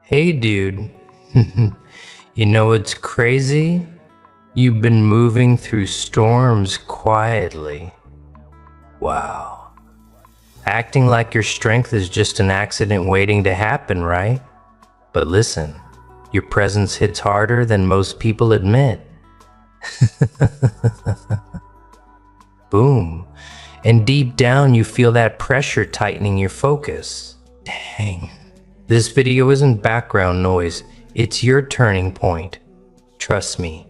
Hey dude, you know what's crazy? You've been moving through storms quietly. Wow. Acting like your strength is just an accident waiting to happen, right? But listen, your presence hits harder than most people admit. Boom. And deep down you feel that pressure tightening your focus. Dang. This video isn't background noise, it's your turning point. Trust me.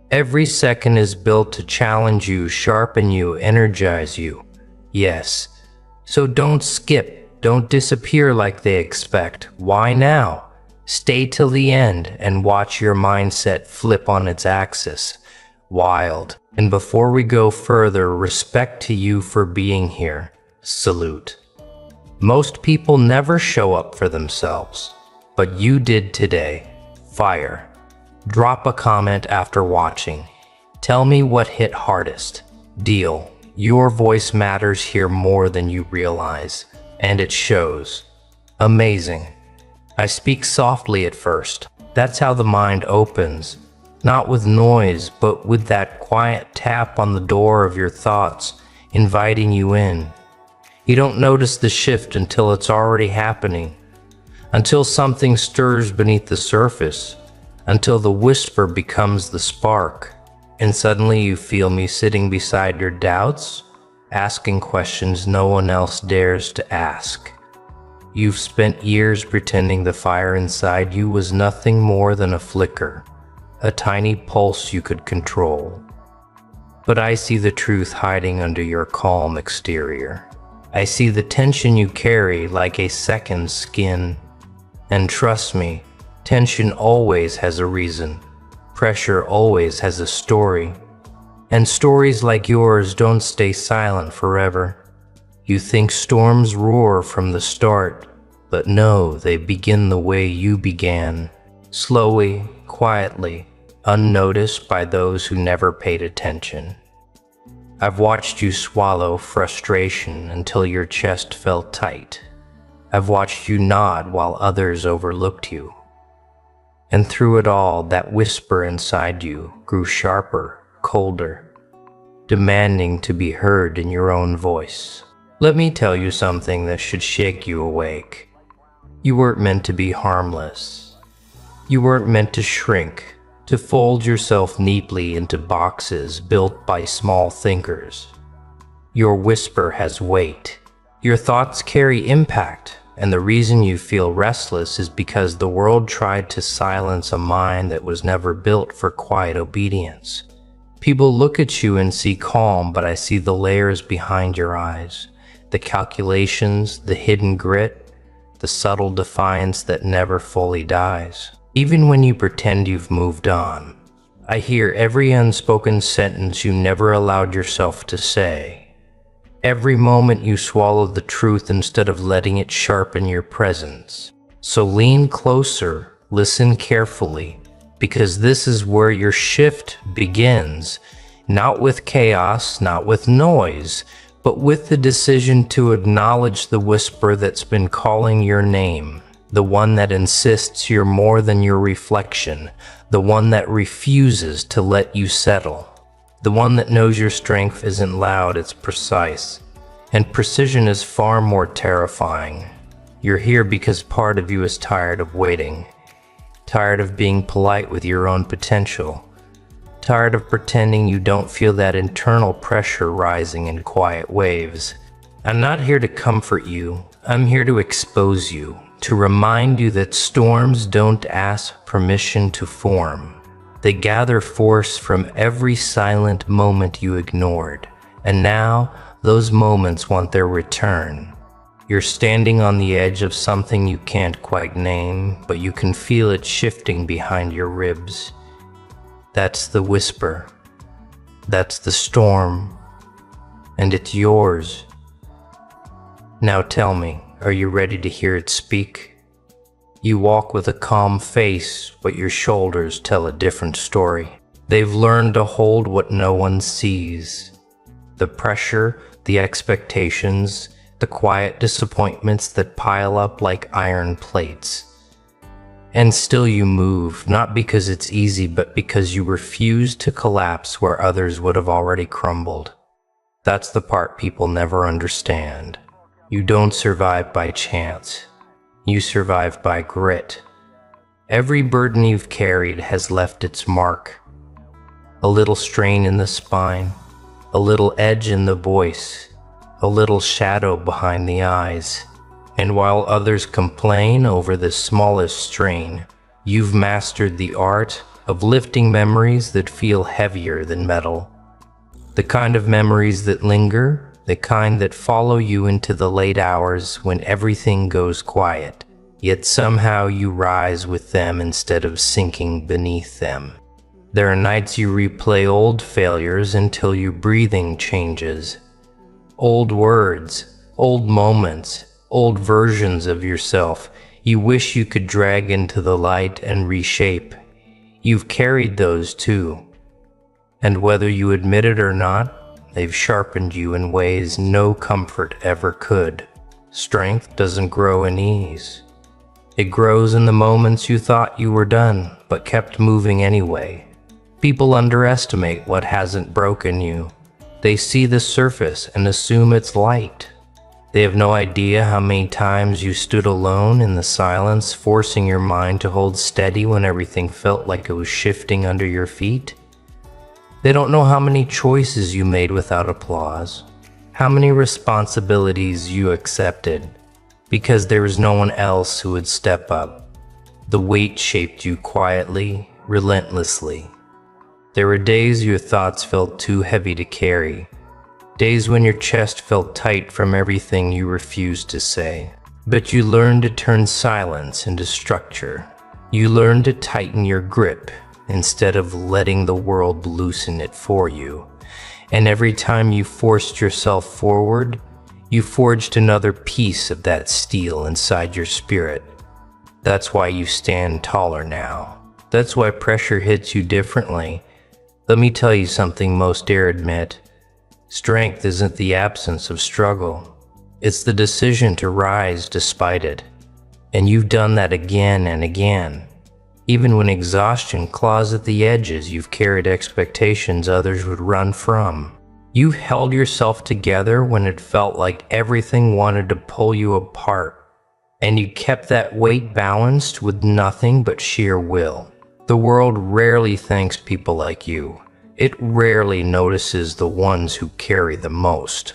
Every second is built to challenge you, sharpen you, energize you. Yes. So don't skip, don't disappear like they expect. Why now? Stay till the end and watch your mindset flip on its axis. Wild. And before we go further, respect to you for being here. Salute. Most people never show up for themselves, but you did today. Fire. Drop a comment after watching. Tell me what hit hardest. Deal. Your voice matters here more than you realize, and it shows. Amazing. I speak softly at first. That's how the mind opens. Not with noise, but with that quiet tap on the door of your thoughts, inviting you in. You don't notice the shift until it's already happening, until something stirs beneath the surface, until the whisper becomes the spark, and suddenly you feel me sitting beside your doubts, asking questions no one else dares to ask. You've spent years pretending the fire inside you was nothing more than a flicker, a tiny pulse you could control. But I see the truth hiding under your calm exterior. I see the tension you carry like a second skin. And trust me, tension always has a reason. Pressure always has a story. And stories like yours don't stay silent forever. You think storms roar from the start, but no, they begin the way you began. Slowly, quietly, unnoticed by those who never paid attention. I've watched you swallow frustration until your chest felt tight. I've watched you nod while others overlooked you. And through it all, that whisper inside you grew sharper, colder, demanding to be heard in your own voice. Let me tell you something that should shake you awake. You weren't meant to be harmless. You weren't meant to shrink, to fold yourself neatly into boxes built by small thinkers. Your whisper has weight. Your thoughts carry impact, and the reason you feel restless is because the world tried to silence a mind that was never built for quiet obedience. People look at you and see calm, but I see the layers behind your eyes, the calculations, the hidden grit, the subtle defiance that never fully dies. Even when you pretend you've moved on, I hear every unspoken sentence you never allowed yourself to say. Every moment you swallowed the truth instead of letting it sharpen your presence. So lean closer, listen carefully, because this is where your shift begins. Not with chaos, not with noise, but with the decision to acknowledge the whisper that's been calling your name. The one that insists you're more than your reflection, the one that refuses to let you settle, the one that knows your strength isn't loud, it's precise. And precision is far more terrifying. You're here because part of you is tired of waiting, tired of being polite with your own potential, tired of pretending you don't feel that internal pressure rising in quiet waves. I'm not here to comfort you, I'm here to expose you. To remind you that storms don't ask permission to form. They gather force from every silent moment you ignored. And now, those moments want their return. You're standing on the edge of something you can't quite name, but you can feel it shifting behind your ribs. That's the whisper. That's the storm. And it's yours. Now tell me, are you ready to hear it speak? You walk with a calm face, but your shoulders tell a different story. They've learned to hold what no one sees. The pressure, the expectations, the the quiet disappointments that pile up like iron plates. And still you move, not because it's easy, but because you refuse to collapse where others would have already crumbled. That's the part people never understand. You don't survive by chance. You survive by grit. Every burden you've carried has left its mark. A little strain in the spine, a little edge in the voice, a little shadow behind the eyes. And while others complain over the smallest strain, you've mastered the art of lifting memories that feel heavier than metal. The kind of memories that linger, the kind that follow you into the late hours when everything goes quiet, yet somehow you rise with them instead of sinking beneath them. There are nights you replay old failures until your breathing changes. Old words, old moments, old versions of yourself you wish you could drag into the light and reshape. You've carried those too. And whether you admit it or not, they've sharpened you in ways no comfort ever could. Strength doesn't grow in ease. It grows in the moments you thought you were done, but kept moving anyway. People underestimate what hasn't broken you. They see the surface and assume it's light. They have no idea how many times you stood alone in the silence, forcing your mind to hold steady when everything felt like it was shifting under your feet. They don't know how many choices you made without applause, how many responsibilities you accepted, because there was no one else who would step up. The weight shaped you quietly, relentlessly. There were days your thoughts felt too heavy to carry. Days when your chest felt tight from everything you refused to say. But you learned to turn silence into structure. You learned to tighten your grip instead of letting the world loosen it for you. And every time you forced yourself forward, you forged another piece of that steel inside your spirit. That's why you stand taller now. That's why pressure hits you differently. Let me tell you something most dare admit. Strength isn't the absence of struggle. It's the decision to rise despite it. And you've done that again and again. Even when exhaustion claws at the edges, you've carried expectations others would run from. You held yourself together when it felt like everything wanted to pull you apart. And you kept that weight balanced with nothing but sheer will. The world rarely thanks people like you. It rarely notices the ones who carry the most.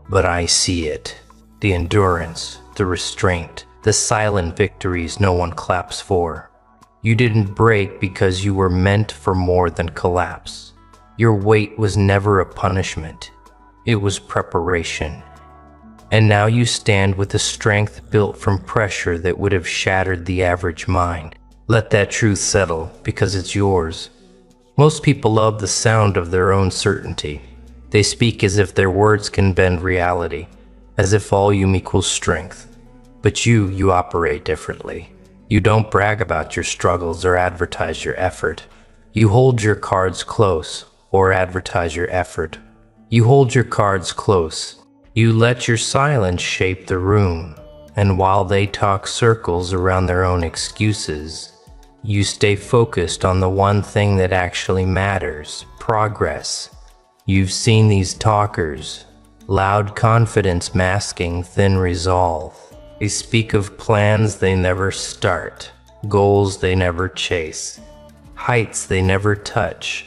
But I see it. The endurance, the restraint, the silent victories no one claps for. You didn't break because you were meant for more than collapse. Your weight was never a punishment. It was preparation. And now you stand with a strength built from pressure that would have shattered the average mind. Let that truth settle, because it's yours. Most people love the sound of their own certainty. They speak as if their words can bend reality, as if volume equals strength. But you operate differently. You don't brag about your struggles or advertise your effort. You hold your cards close, or advertise your effort. You hold your cards close. You let your silence shape the room. And while they talk circles around their own excuses, you stay focused on the one thing that actually matters, progress. You've seen these talkers, loud confidence masking thin resolve. They speak of plans they never start, goals they never chase, heights they never touch.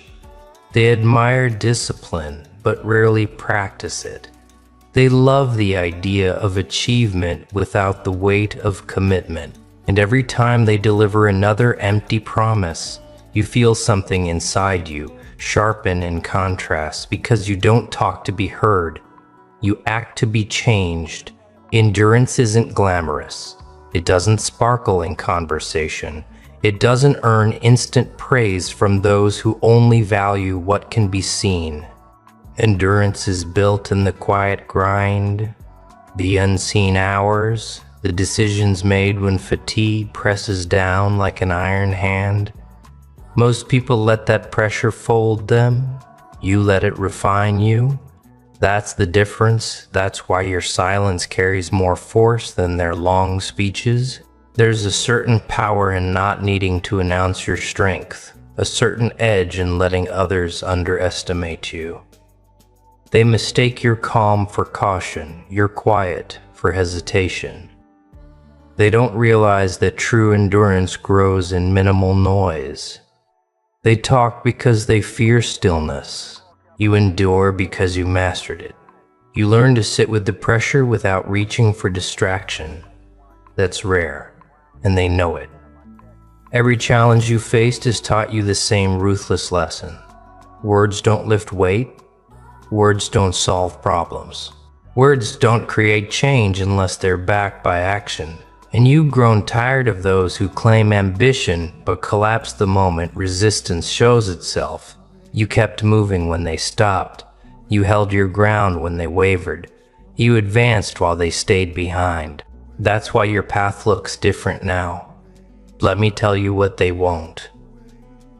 They admire discipline, but rarely practice it. They love the idea of achievement without the weight of commitment. And every time they deliver another empty promise, you feel something inside you sharpen in contrast, because you don't talk to be heard. You act to be changed. Endurance isn't glamorous. It doesn't sparkle in conversation. It doesn't earn instant praise from those who only value what can be seen. Endurance is built in the quiet grind, the unseen hours, the decisions made when fatigue presses down like an iron hand. Most people let that pressure fold them. You let it refine you. That's the difference. That's why your silence carries more force than their long speeches. There's a certain power in not needing to announce your strength, a certain edge in letting others underestimate you. They mistake your calm for caution, your quiet for hesitation. They don't realize that true endurance grows in minimal noise. They talk because they fear stillness. You endure because you mastered it. You learn to sit with the pressure without reaching for distraction. That's rare, and they know it. Every challenge you faced has taught you the same ruthless lesson. Words don't lift weight. Words don't solve problems. Words don't create change unless they're backed by action. And you've grown tired of those who claim ambition but collapse the moment resistance shows itself. You kept moving when they stopped. You held your ground when they wavered. You advanced while they stayed behind. That's why your path looks different now. Let me tell you what they won't.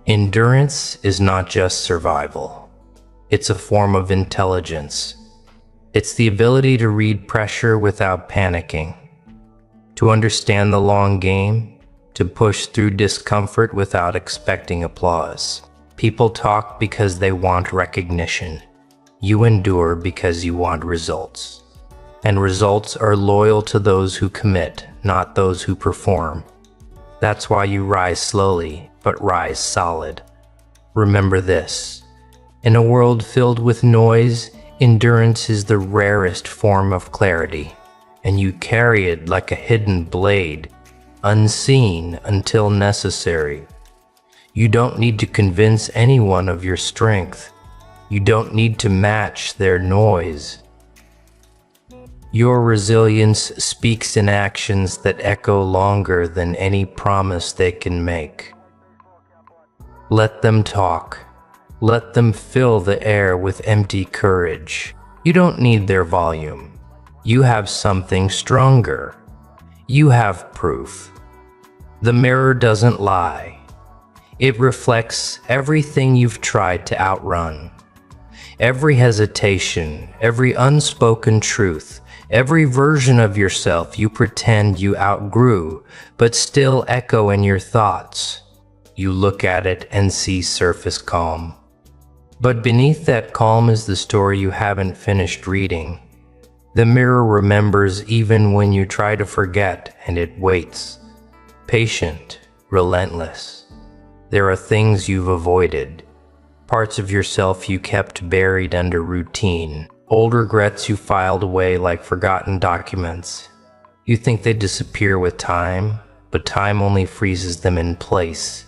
Endurance is not just survival. It's a form of intelligence. It's the ability to read pressure without panicking, to understand the long game, to push through discomfort without expecting applause. People talk because they want recognition. You endure because you want results. And results are loyal to those who commit, not those who perform. That's why you rise slowly, but rise solid. Remember this: in a world filled with noise, endurance is the rarest form of clarity, and you carry it like a hidden blade, unseen until necessary. You don't need to convince anyone of your strength. You don't need to match their noise. Your resilience speaks in actions that echo longer than any promise they can make. Let them talk. Let them fill the air with empty courage. You don't need their volume. You have something stronger. You have proof. The mirror doesn't lie. It reflects everything you've tried to outrun. Every hesitation, every unspoken truth, every version of yourself you pretend you outgrew, but still echo in your thoughts. You look at it and see surface calm. But beneath that calm is the story you haven't finished reading. The mirror remembers even when you try to forget, and it waits. Patient, relentless. There are things you've avoided. Parts of yourself you kept buried under routine. Old regrets you filed away like forgotten documents. You think they disappear with time, but time only freezes them in place.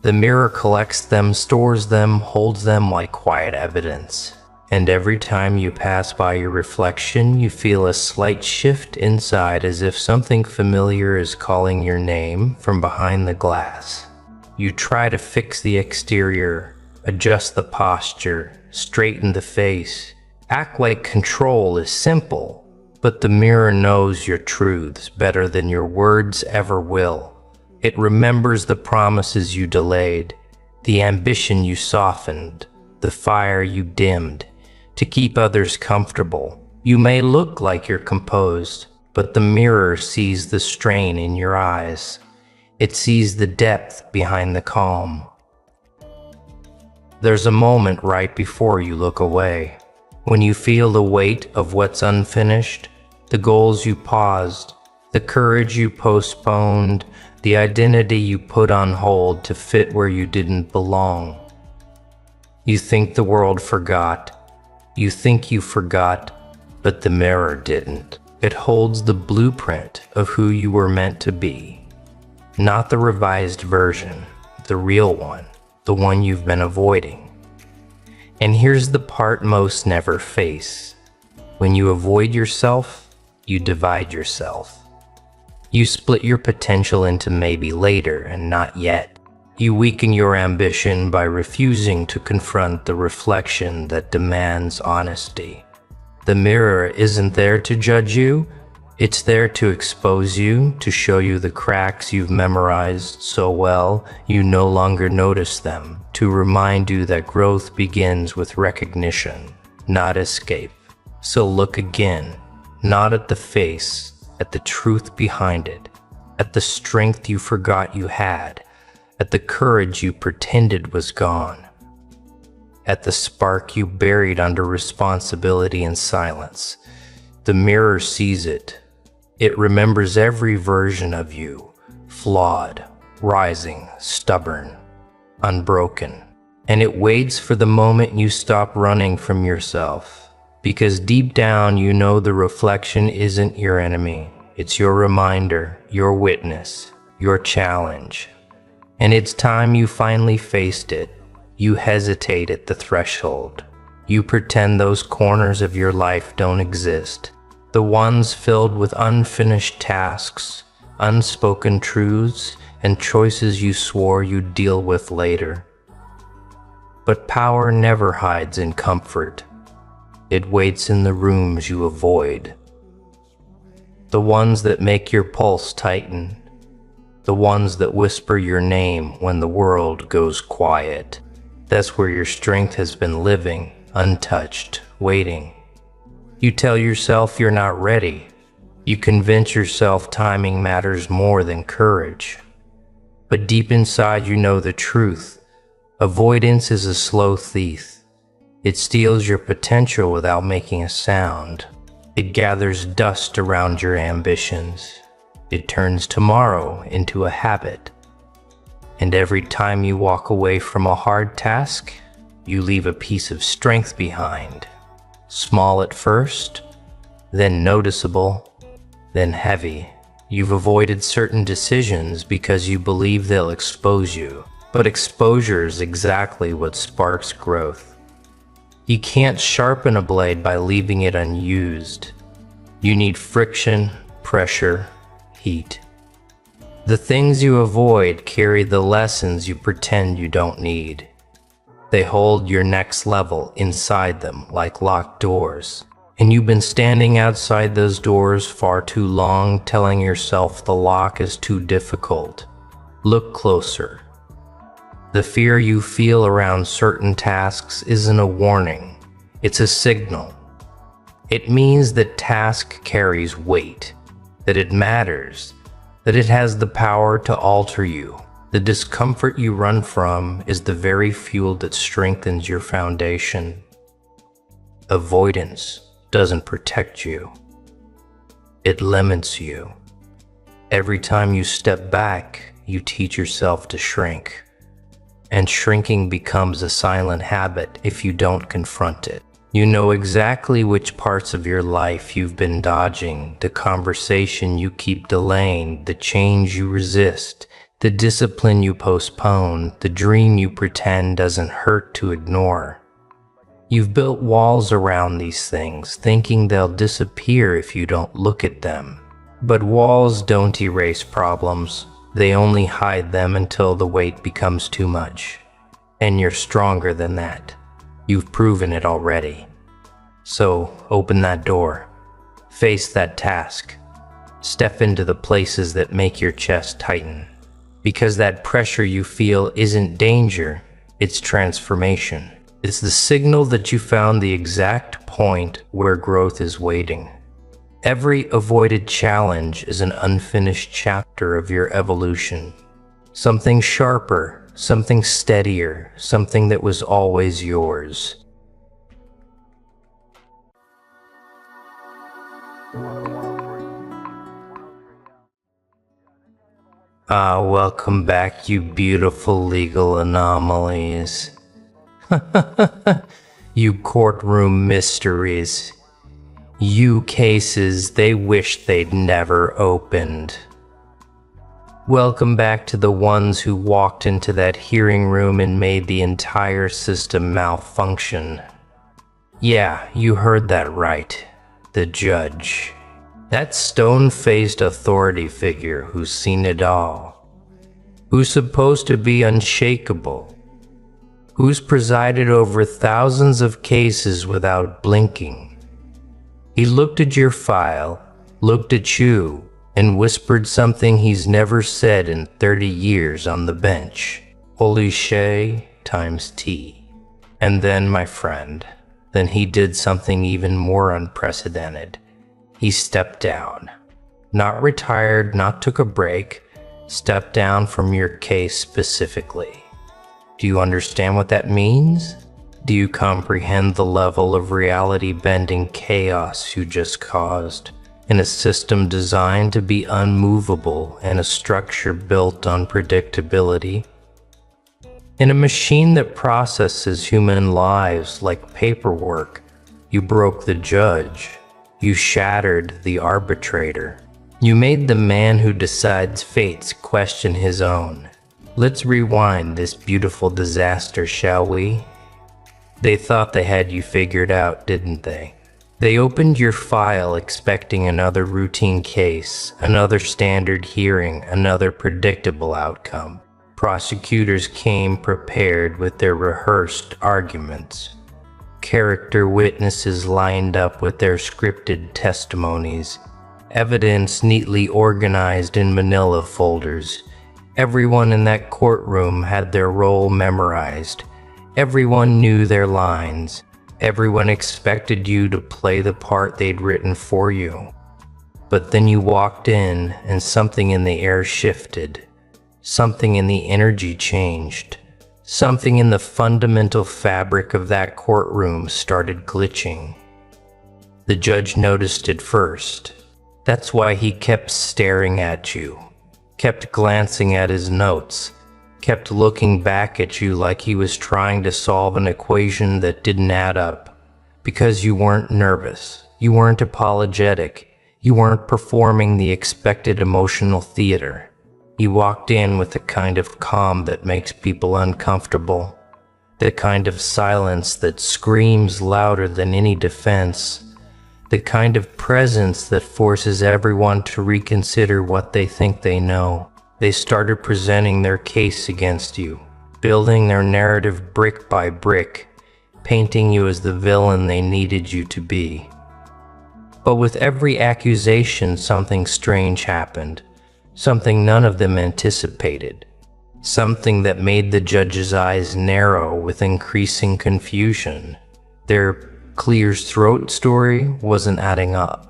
The mirror collects them, stores them, holds them like quiet evidence. And every time you pass by your reflection, you feel a slight shift inside, as if something familiar is calling your name from behind the glass. You try to fix the exterior, adjust the posture, straighten the face, act like control is simple, but the mirror knows your truths better than your words ever will. It remembers the promises you delayed, the ambition you softened, the fire you dimmed, to keep others comfortable. You may look like you're composed, but the mirror sees the strain in your eyes. It sees the depth behind the calm. There's a moment right before you look away, when you feel the weight of what's unfinished, the goals you paused, the courage you postponed, the identity you put on hold to fit where you didn't belong. You think the world forgot. You think you forgot, but the mirror didn't. It holds the blueprint of who you were meant to be. Not the revised version, the real one, the one you've been avoiding. And here's the part most never face. When you avoid yourself, you divide yourself. You split your potential into maybe later and not yet. You weaken your ambition by refusing to confront the reflection that demands honesty. The mirror isn't there to judge you. It's there to expose you, to show you the cracks you've memorized so well you no longer notice them, to remind you that growth begins with recognition, not escape. So look again, not at the face, at the truth behind it, at the strength you forgot you had, at the courage you pretended was gone, at the spark you buried under responsibility and silence. The mirror sees it. It remembers every version of you, flawed, rising, stubborn, unbroken. And it waits for the moment you stop running from yourself. Because deep down you know the reflection isn't your enemy. It's your reminder, your witness, your challenge. And it's time you finally faced it. You hesitate at the threshold. You pretend those corners of your life don't exist. The ones filled with unfinished tasks, unspoken truths, and choices you swore you'd deal with later. But power never hides in comfort. It waits in the rooms you avoid. The ones that make your pulse tighten. The ones that whisper your name when the world goes quiet. That's where your strength has been living, untouched, waiting. You tell yourself you're not ready. You convince yourself timing matters more than courage. But deep inside you know the truth. Avoidance is a slow thief. It steals your potential without making a sound. It gathers dust around your ambitions. It turns tomorrow into a habit. And every time you walk away from a hard task, you leave a piece of strength behind. Small at first, then noticeable, then heavy. You've avoided certain decisions because you believe they'll expose you. But exposure is exactly what sparks growth. You can't sharpen a blade by leaving it unused. You need friction, pressure, heat. The things you avoid carry the lessons you pretend you don't need. They hold your next level inside them like locked doors. And you've been standing outside those doors far too long, telling yourself the lock is too difficult. Look closer. The fear you feel around certain tasks isn't a warning. It's a signal. It means that task carries weight, that it matters, that it has the power to alter you. The discomfort you run from is the very fuel that strengthens your foundation. Avoidance doesn't protect you. It limits you. Every time you step back, you teach yourself to shrink. And shrinking becomes a silent habit if you don't confront it. You know exactly which parts of your life you've been dodging, the conversation you keep delaying, the change you resist, the discipline you postpone, the dream you pretend doesn't hurt to ignore. You've built walls around these things, thinking they'll disappear if you don't look at them. But walls don't erase problems. They only hide them until the weight becomes too much. And you're stronger than that. You've proven it already. So open that door. Face that task. Step into the places that make your chest tighten. Because that pressure you feel isn't danger, it's transformation. It's the signal that you found the exact point where growth is waiting. Every avoided challenge is an unfinished chapter of your evolution. Something sharper, something steadier, something that was always yours. Welcome back, you beautiful legal anomalies. You courtroom mysteries. You cases they wish they'd never opened. Welcome back to the ones who walked into that hearing room and made the entire system malfunction. Yeah, you heard that right. The judge. That stone-faced authority figure who's seen it all. Who's supposed to be unshakable. Who's presided over thousands of cases without blinking. He looked at your file, looked at you, and whispered something he's never said in 30 years on the bench. Holy shay times T. And then, my friend, Then he did something even more unprecedented. He stepped down. Not retired, not took a break, stepped down from your case specifically. Do you understand what that means? Do you comprehend the level of reality-bending chaos you just caused in a system designed to be unmovable and a structure built on predictability? In a machine that processes human lives like paperwork, you broke the judge. You shattered the arbitrator. You made the man who decides fates question his own. Let's rewind this beautiful disaster, shall we? They thought they had you figured out, didn't they? They opened your file expecting another routine case, another standard hearing, another predictable outcome. Prosecutors came prepared with their rehearsed arguments. Character witnesses lined up with their scripted testimonies. Evidence neatly organized in manila folders. Everyone in that courtroom had their role memorized. Everyone knew their lines. Everyone expected you to play the part they'd written for you. But then you walked in and something in the air shifted. Something in the energy changed. Something in the fundamental fabric of that courtroom started glitching. The judge noticed it first. That's why he kept staring at you, kept glancing at his notes, kept looking back at you like he was trying to solve an equation that didn't add up. Because you weren't nervous, you weren't apologetic, you weren't performing the expected emotional theater. You walked in with the kind of calm that makes people uncomfortable, the kind of silence that screams louder than any defense, the kind of presence that forces everyone to reconsider what they think they know. They started presenting their case against you, building their narrative brick by brick, painting you as the villain they needed you to be. But with every accusation, something strange happened, something none of them anticipated, something that made the judge's eyes narrow with increasing confusion. Their clear's throat story wasn't adding up.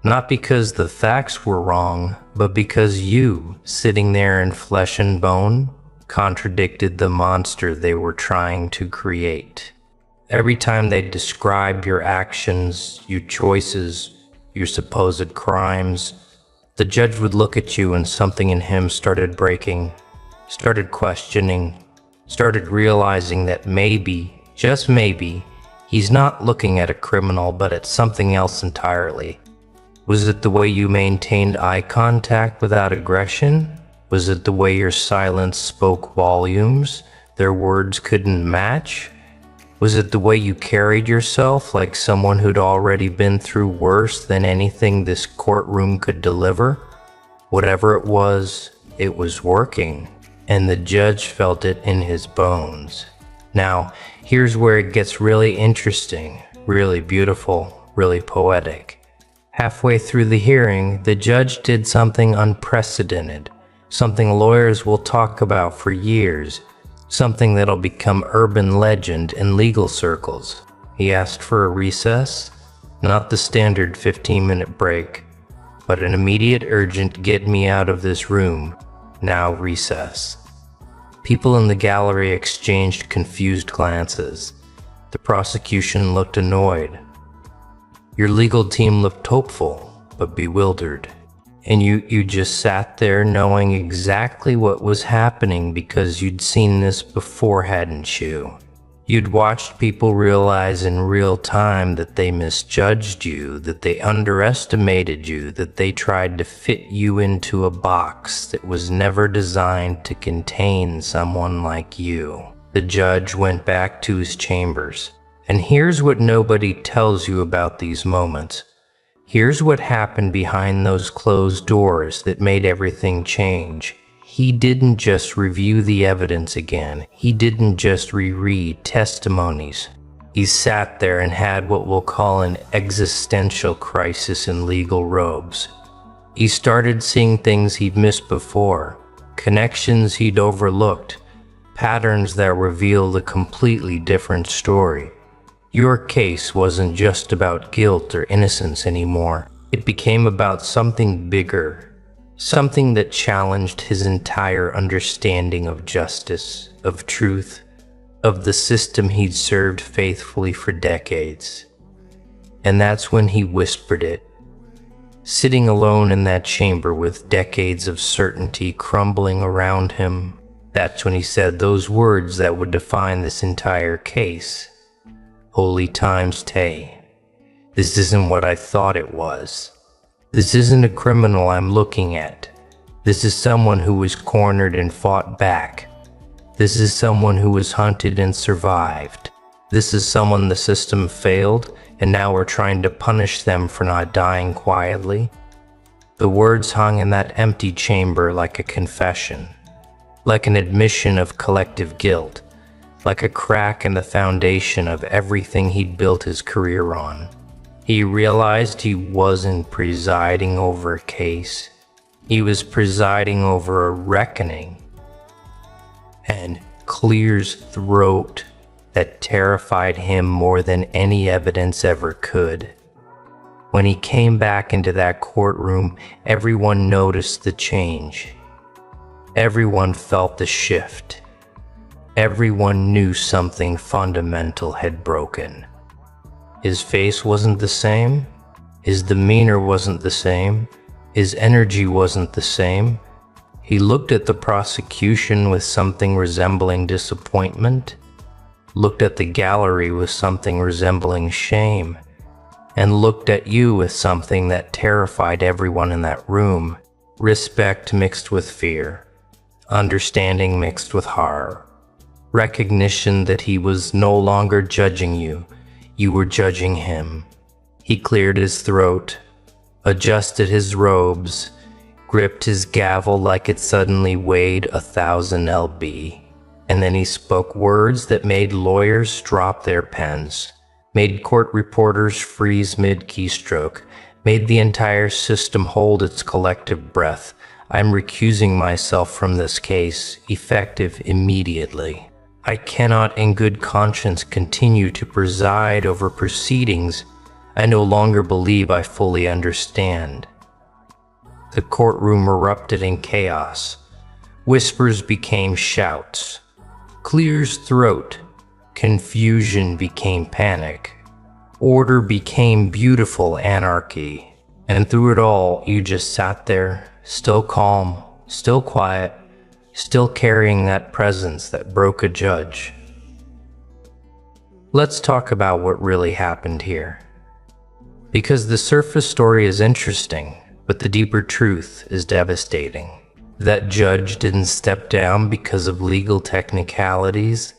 Not because the facts were wrong, but because you, sitting there in flesh and bone, contradicted the monster they were trying to create. Every time they described your actions, your choices, your supposed crimes, the judge would look at you and something in him started breaking, started questioning, started realizing that maybe, just maybe, he's not looking at a criminal but at something else entirely. Was it the way you maintained eye contact without aggression? Was it the way your silence spoke volumes their words couldn't match? Was it the way you carried yourself like someone who'd already been through worse than anything this courtroom could deliver? Whatever it was working, and the judge felt it in his bones. Now, here's where it gets really interesting, really beautiful, really poetic. Halfway through the hearing, the judge did something unprecedented, something lawyers will talk about for years, something that'll become urban legend in legal circles. He asked for a recess, not the standard 15-minute break, but an immediate urgent get me out of this room, now recess. People in the gallery exchanged confused glances. The prosecution looked annoyed. Your legal team looked hopeful, but bewildered. And you just sat there knowing exactly what was happening because you'd seen this before, hadn't you? You'd watched people realize in real time that they misjudged you, that they underestimated you, that they tried to fit you into a box that was never designed to contain someone like you. The judge went back to his chambers. And here's what nobody tells you about these moments. Here's what happened behind those closed doors that made everything change. He didn't just review the evidence again. He didn't just reread testimonies. He sat there and had what we'll call an existential crisis in legal robes. He started seeing things he'd missed before, connections he'd overlooked, patterns that revealed a completely different story. Your case wasn't just about guilt or innocence anymore. It became about something bigger, something that challenged his entire understanding of justice, of truth, of the system he'd served faithfully for decades. And that's when he whispered it. Sitting alone in that chamber with decades of certainty crumbling around him, that's when he said those words that would define this entire case. Holy times tay. This isn't what I thought it was. This isn't a criminal I'm looking at. This is someone who was cornered and fought back. This is someone who was hunted and survived. This is someone the system failed, and now we're trying to punish them for not dying quietly. The words hung in that empty chamber like a confession, like an admission of collective guilt, like a crack in the foundation of everything he'd built his career on. He realized he wasn't presiding over a case. He was presiding over a reckoning. And Clear's throat that terrified him more than any evidence ever could. When he came back into that courtroom, everyone noticed the change. Everyone felt the shift. Everyone knew something fundamental had broken. His face wasn't the same. His demeanor wasn't the same. His energy wasn't the same. He looked at the prosecution with something resembling disappointment, looked at the gallery with something resembling shame, and looked at you with something that terrified everyone in that room. Respect mixed with fear, understanding mixed with horror, recognition that he was no longer judging you, you were judging him. He cleared his throat, adjusted his robes, gripped his gavel like it suddenly weighed 1,000 lb, and then he spoke words that made lawyers drop their pens, made court reporters freeze mid-keystroke, made the entire system hold its collective breath. I'm recusing myself from this case, effective immediately. I cannot in good conscience continue to preside over proceedings I no longer believe I fully understand. The courtroom erupted in chaos. Whispers became shouts. Clear's throat. Confusion became panic. Order became beautiful anarchy. And through it all, you just sat there, still calm, still quiet, still carrying that presence that broke a judge. Let's talk about what really happened here. Because the surface story is interesting, but the deeper truth is devastating. That judge didn't step down because of legal technicalities,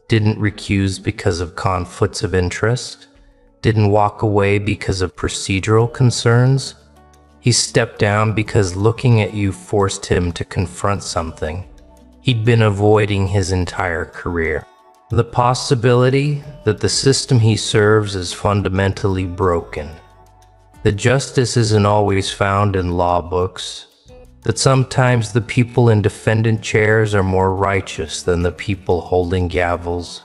didn't recuse because of conflicts of interest, didn't walk away because of procedural concerns. He stepped down because looking at you forced him to confront something he'd been avoiding his entire career. The possibility that the system he serves is fundamentally broken. That justice isn't always found in law books. That sometimes the people in defendant chairs are more righteous than the people holding gavels.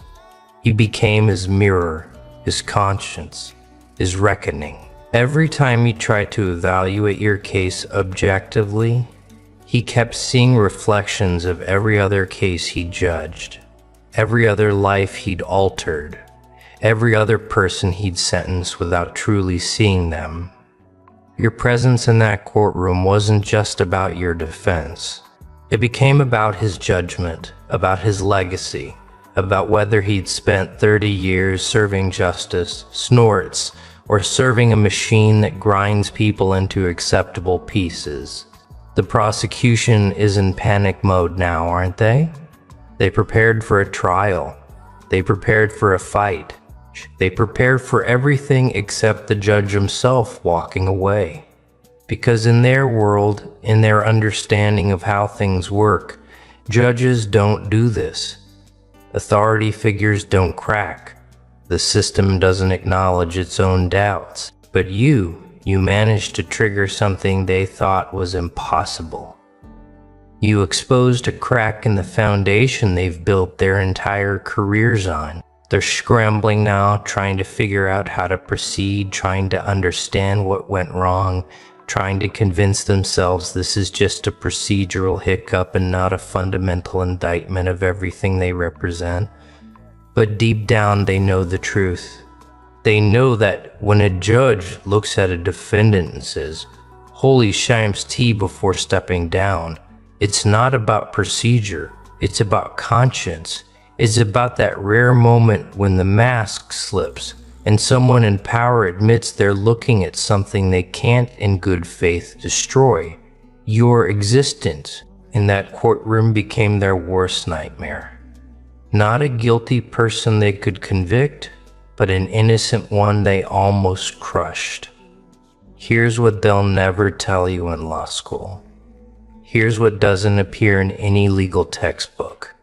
He became his mirror, his conscience, his reckoning. Every time he tried to evaluate your case objectively, he kept seeing reflections of every other case he judged, every other life he'd altered, every other person he'd sentenced without truly seeing them. Your presence in that courtroom wasn't just about your defense. It became about his judgment, about his legacy, about whether he'd spent 30 years serving justice, snorts, or serving a machine that grinds people into acceptable pieces. The prosecution is in panic mode now, aren't they? They prepared for a trial. They prepared for a fight. They prepared for everything except the judge himself walking away. Because in their world, in their understanding of how things work, judges don't do this. Authority figures don't crack. The system doesn't acknowledge its own doubts. But you managed to trigger something they thought was impossible. You exposed a crack in the foundation they've built their entire careers on. They're scrambling now, trying to figure out how to proceed, trying to understand what went wrong, trying to convince themselves this is just a procedural hiccup and not a fundamental indictment of everything they represent. But deep down, they know the truth. They know that when a judge looks at a defendant and says, "Holy shams tea," before stepping down, it's not about procedure, it's about conscience. It's about that rare moment when the mask slips and someone in power admits they're looking at something they can't in good faith destroy. Your existence in that courtroom became their worst nightmare. Not a guilty person they could convict, but an innocent one they almost crushed. Here's what they'll never tell you in law school. Here's what doesn't appear in any legal textbook.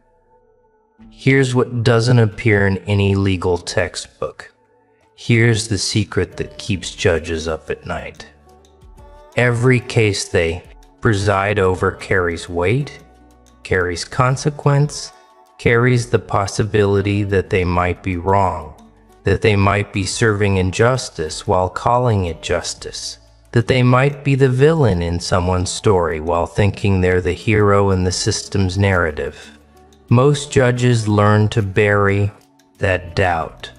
Here's what doesn't appear in any legal textbook. Here's the secret that keeps judges up at night. Every case they preside over carries weight, carries consequence, carries the possibility that they might be wrong, that they might be serving injustice while calling it justice, that they might be the villain in someone's story while thinking they're the hero in the system's narrative. Most judges learn to bury that doubt,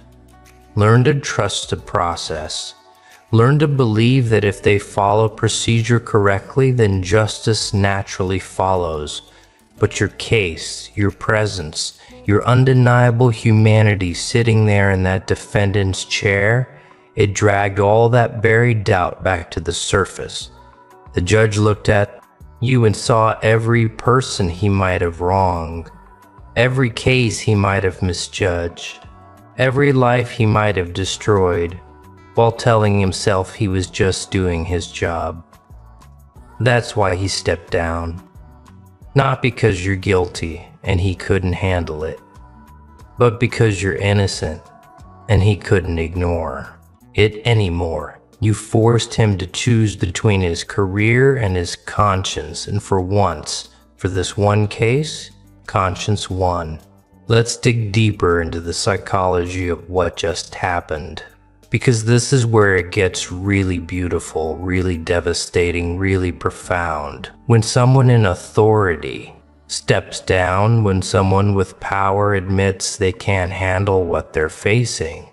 learn to trust the process, learn to believe that if they follow procedure correctly, then justice naturally follows. But your case, your presence, your undeniable humanity sitting there in that defendant's chair, it dragged all that buried doubt back to the surface. The judge looked at you and saw every person he might have wronged, every case he might have misjudged, every life he might have destroyed, while telling himself he was just doing his job. That's why he stepped down. Not because you're guilty and he couldn't handle it, but because you're innocent and he couldn't ignore it anymore. You forced him to choose between his career and his conscience, and for once, for this one case, conscience won. Let's dig deeper into the psychology of what just happened, because this is where it gets really beautiful, really devastating, really profound. When someone in authority steps down, when someone with power admits they can't handle what they're facing,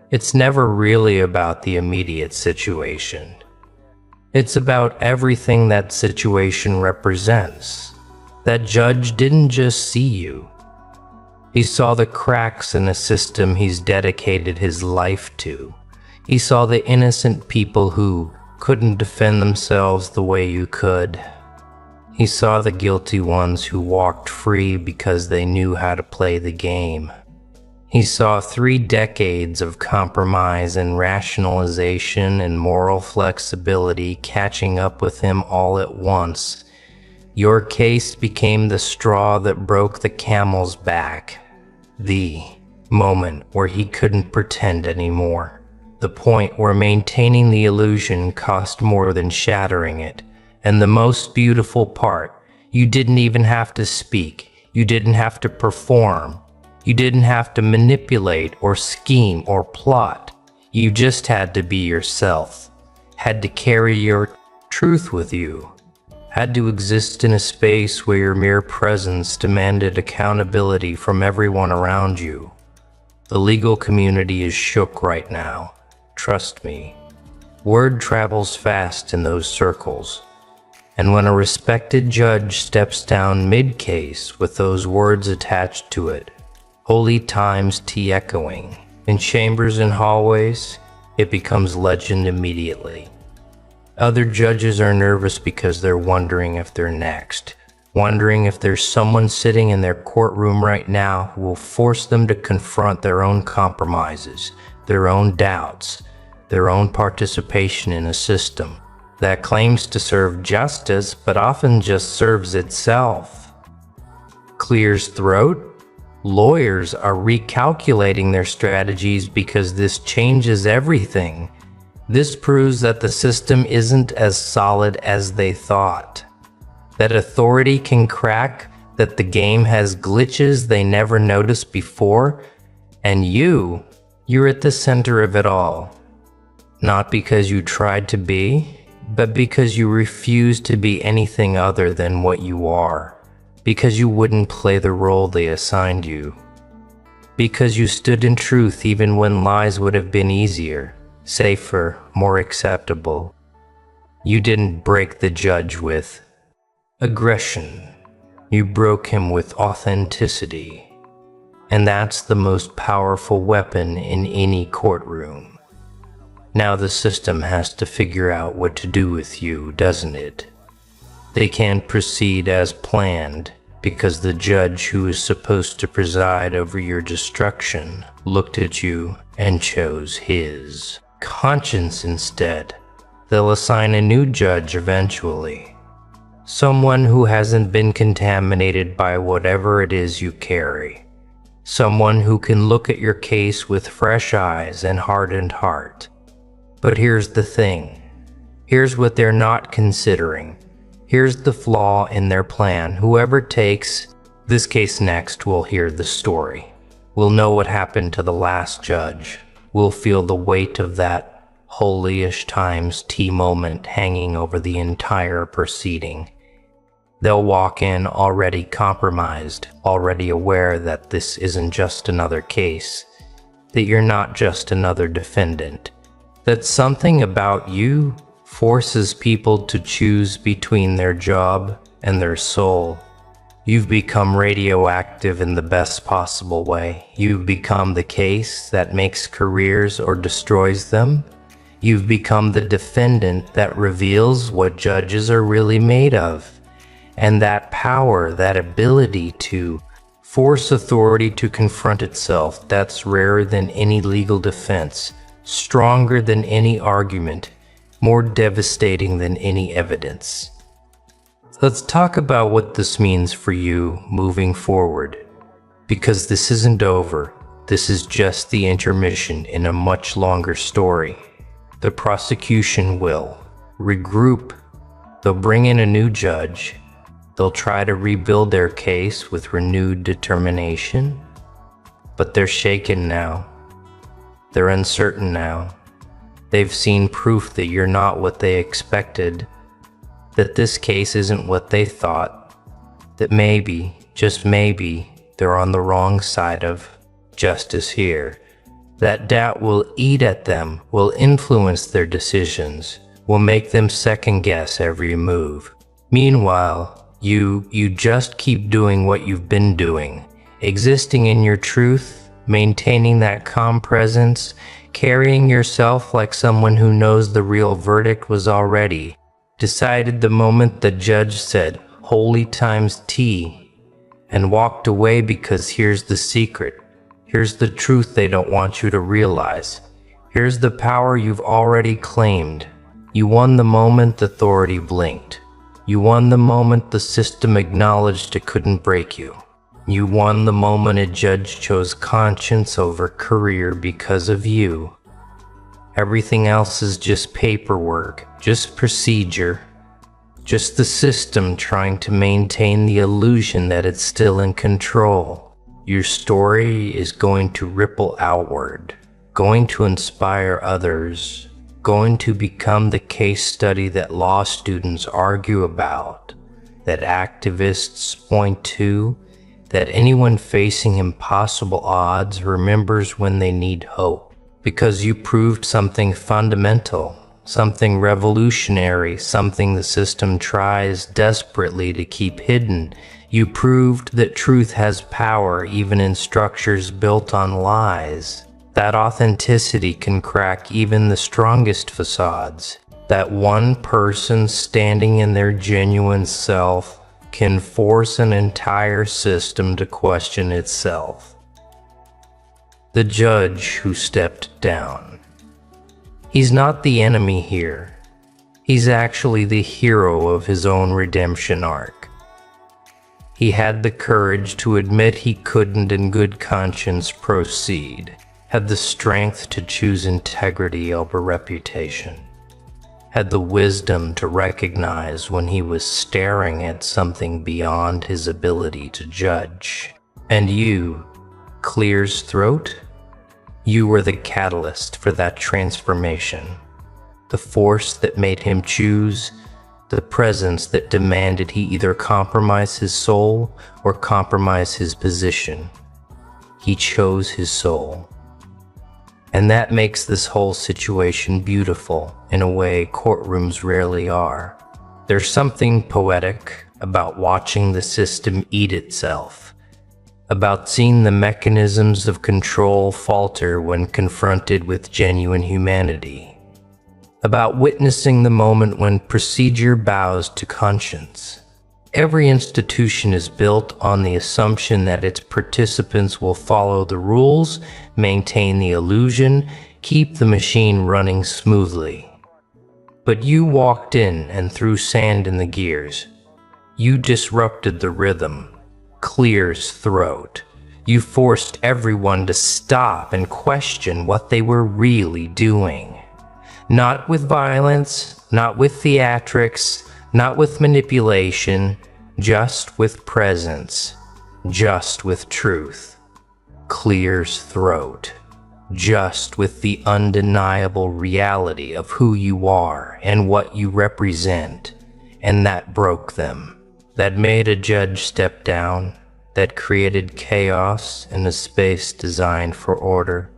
it's never really about the immediate situation. It's about everything that situation represents. That judge didn't just see you. He saw the cracks in a system he's dedicated his life to. He saw the innocent people who couldn't defend themselves the way you could. He saw the guilty ones who walked free because they knew how to play the game. He saw 3 decades of compromise and rationalization and moral flexibility catching up with him all at once. Your case became the straw that broke the camel's back. The moment where he couldn't pretend anymore. The point where maintaining the illusion cost more than shattering it. And the most beautiful part, you didn't even have to speak. You didn't have to perform. You didn't have to manipulate or scheme or plot. You just had to be yourself. Had to carry your truth with you. Had to exist in a space where your mere presence demanded accountability from everyone around you. The legal community is shook right now. Trust me. Word travels fast in those circles. And when a respected judge steps down mid-case with those words attached to it, holy times tea echoing, in chambers and hallways, it becomes legend immediately. Other judges are nervous because they're wondering if they're next, wondering if there's someone sitting in their courtroom right now who will force them to confront their own compromises, their own doubts, their own participation in a system that claims to serve justice but often just serves itself. Clears throat? Lawyers are recalculating their strategies because this changes everything. This proves that the system isn't as solid as they thought. That authority can crack, that the game has glitches they never noticed before, And you're at the center of it all. Not because you tried to be, but because you refused to be anything other than what you are. Because you wouldn't play the role they assigned you. Because you stood in truth even when lies would have been easier, safer, more acceptable. You didn't break the judge with aggression. You broke him with authenticity. And that's the most powerful weapon in any courtroom. Now the system has to figure out what to do with you, doesn't it? They can't proceed as planned because the judge who is supposed to preside over your destruction looked at you and chose his conscience instead. They'll assign a new judge eventually. Someone who hasn't been contaminated by whatever it is you carry. Someone who can look at your case with fresh eyes and hardened heart. But here's the thing. Here's what they're not considering. Here's the flaw in their plan. Whoever takes this case next will hear the story. We'll know what happened to the last judge. We'll feel the weight of that holy-ish times T moment hanging over the entire proceeding. They'll walk in already compromised, already aware that this isn't just another case, that you're not just another defendant, that something about you forces people to choose between their job and their soul. You've become radioactive in the best possible way. You've become the case that makes careers or destroys them. You've become the defendant that reveals what judges are really made of. And that power, that ability to force authority to confront itself, that's rarer than any legal defense, stronger than any argument, more devastating than any evidence. Let's talk about what this means for you moving forward. Because this isn't over. This is just the intermission in a much longer story. The prosecution will regroup. They'll bring in a new judge. They'll try to rebuild their case with renewed determination. But they're shaken now. They're uncertain now. They've seen proof that you're not what they expected, that this case isn't what they thought, that maybe, just maybe, they're on the wrong side of justice here. That doubt will eat at them, will influence their decisions, will make them second guess every move. Meanwhile, you just keep doing what you've been doing, existing in your truth, maintaining that calm presence, carrying yourself like someone who knows the real verdict was already decided the moment the judge said, "Holy times T," and walked away because here's the secret. Here's the truth they don't want you to realize. Here's the power you've already claimed. You won the moment authority blinked. You won the moment the system acknowledged it couldn't break you. You won the moment a judge chose conscience over career because of you. Everything else is just paperwork, just procedure, just the system trying to maintain the illusion that it's still in control. Your story is going to ripple outward, going to inspire others, going to become the case study that law students argue about, that activists point to, that anyone facing impossible odds remembers when they need hope. Because you proved something fundamental, something revolutionary, something the system tries desperately to keep hidden. You proved that truth has power even in structures built on lies. That authenticity can crack even the strongest facades. That one person standing in their genuine self can force an entire system to question itself. The judge who stepped down. He's not the enemy here. He's actually the hero of his own redemption arc. He had the courage to admit he couldn't in good conscience proceed, had the strength to choose integrity over reputation, had the wisdom to recognize when he was staring at something beyond his ability to judge. And you, Clear's throat? You were the catalyst for that transformation, the force that made him choose, the presence that demanded he either compromise his soul or compromise his position. He chose his soul. And that makes this whole situation beautiful in a way courtrooms rarely are. There's something poetic about watching the system eat itself, about seeing the mechanisms of control falter when confronted with genuine humanity, about witnessing the moment when procedure bows to conscience. Every institution is built on the assumption that its participants will follow the rules, maintain the illusion, keep the machine running smoothly. But you walked in and threw sand in the gears. You disrupted the rhythm, clear's throat. You forced everyone to stop and question what they were really doing. Not with violence, not with theatrics, not with manipulation, just with presence, just with truth. Clear's throat, just with the undeniable reality of who you are and what you represent, and that broke them. That made a judge step down, that created chaos in a space designed for order.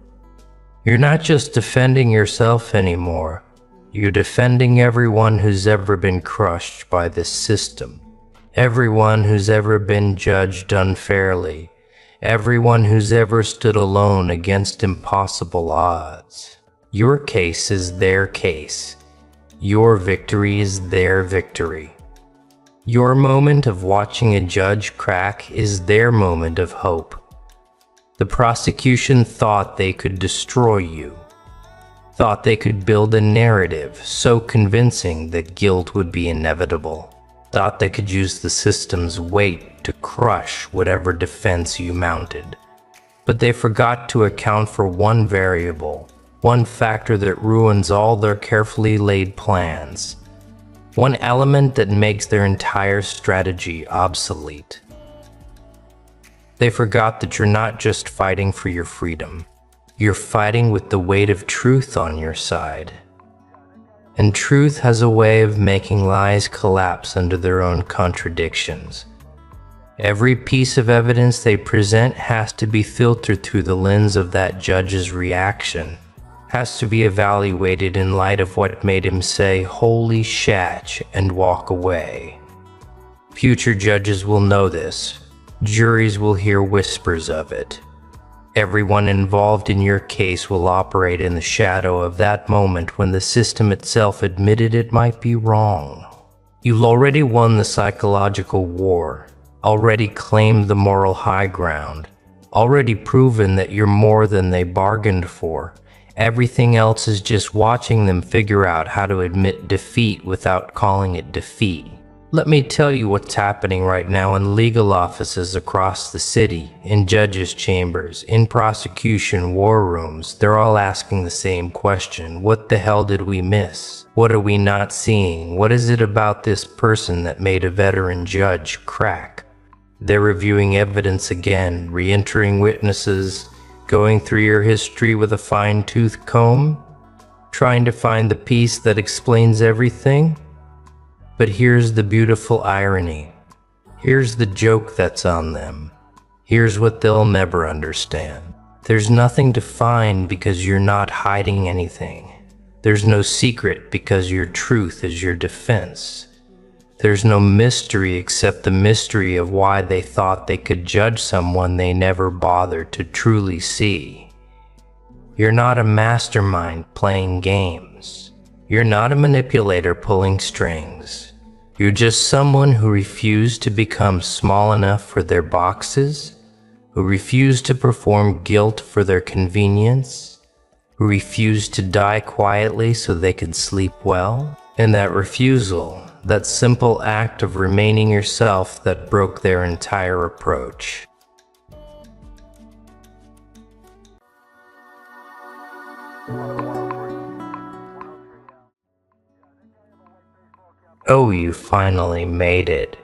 You're not just defending yourself anymore, you're defending everyone who's ever been crushed by this system. Everyone who's ever been judged unfairly, everyone who's ever stood alone against impossible odds. Your case is their case. Your victory is their victory. Your moment of watching a judge crack is their moment of hope. The prosecution thought they could destroy you, thought they could build a narrative so convincing that guilt would be inevitable. Thought they could use the system's weight to crush whatever defense you mounted. But they forgot to account for one variable, one factor that ruins all their carefully laid plans, one element that makes their entire strategy obsolete. They forgot that you're not just fighting for your freedom, you're fighting with the weight of truth on your side. And truth has a way of making lies collapse under their own contradictions. Every piece of evidence they present has to be filtered through the lens of that judge's reaction, has to be evaluated in light of what made him say, "Holy shatch," and walk away. Future judges will know this. Juries will hear whispers of it. Everyone involved in your case will operate in the shadow of that moment when the system itself admitted it might be wrong. You've already won the psychological war, already claimed the moral high ground, already proven that you're more than they bargained for. Everything else is just watching them figure out how to admit defeat without calling it defeat. Let me tell you what's happening right now in legal offices across the city, in judges' chambers, in prosecution war rooms. They're all asking the same question. What the hell did we miss? What are we not seeing? What is it about this person that made a veteran judge crack? They're reviewing evidence again, re-entering witnesses, going through your history with a fine-tooth comb, trying to find the piece that explains everything. But here's the beautiful irony. Here's the joke that's on them. Here's what they'll never understand. There's nothing to find because you're not hiding anything. There's no secret because your truth is your defense. There's no mystery except the mystery of why they thought they could judge someone they never bothered to truly see. You're not a mastermind playing games. You're not a manipulator pulling strings. You're just someone who refused to become small enough for their boxes, who refused to perform guilt for their convenience, who refused to die quietly so they could sleep well. And that refusal, that simple act of remaining yourself, that broke their entire approach. Oh, you finally made it.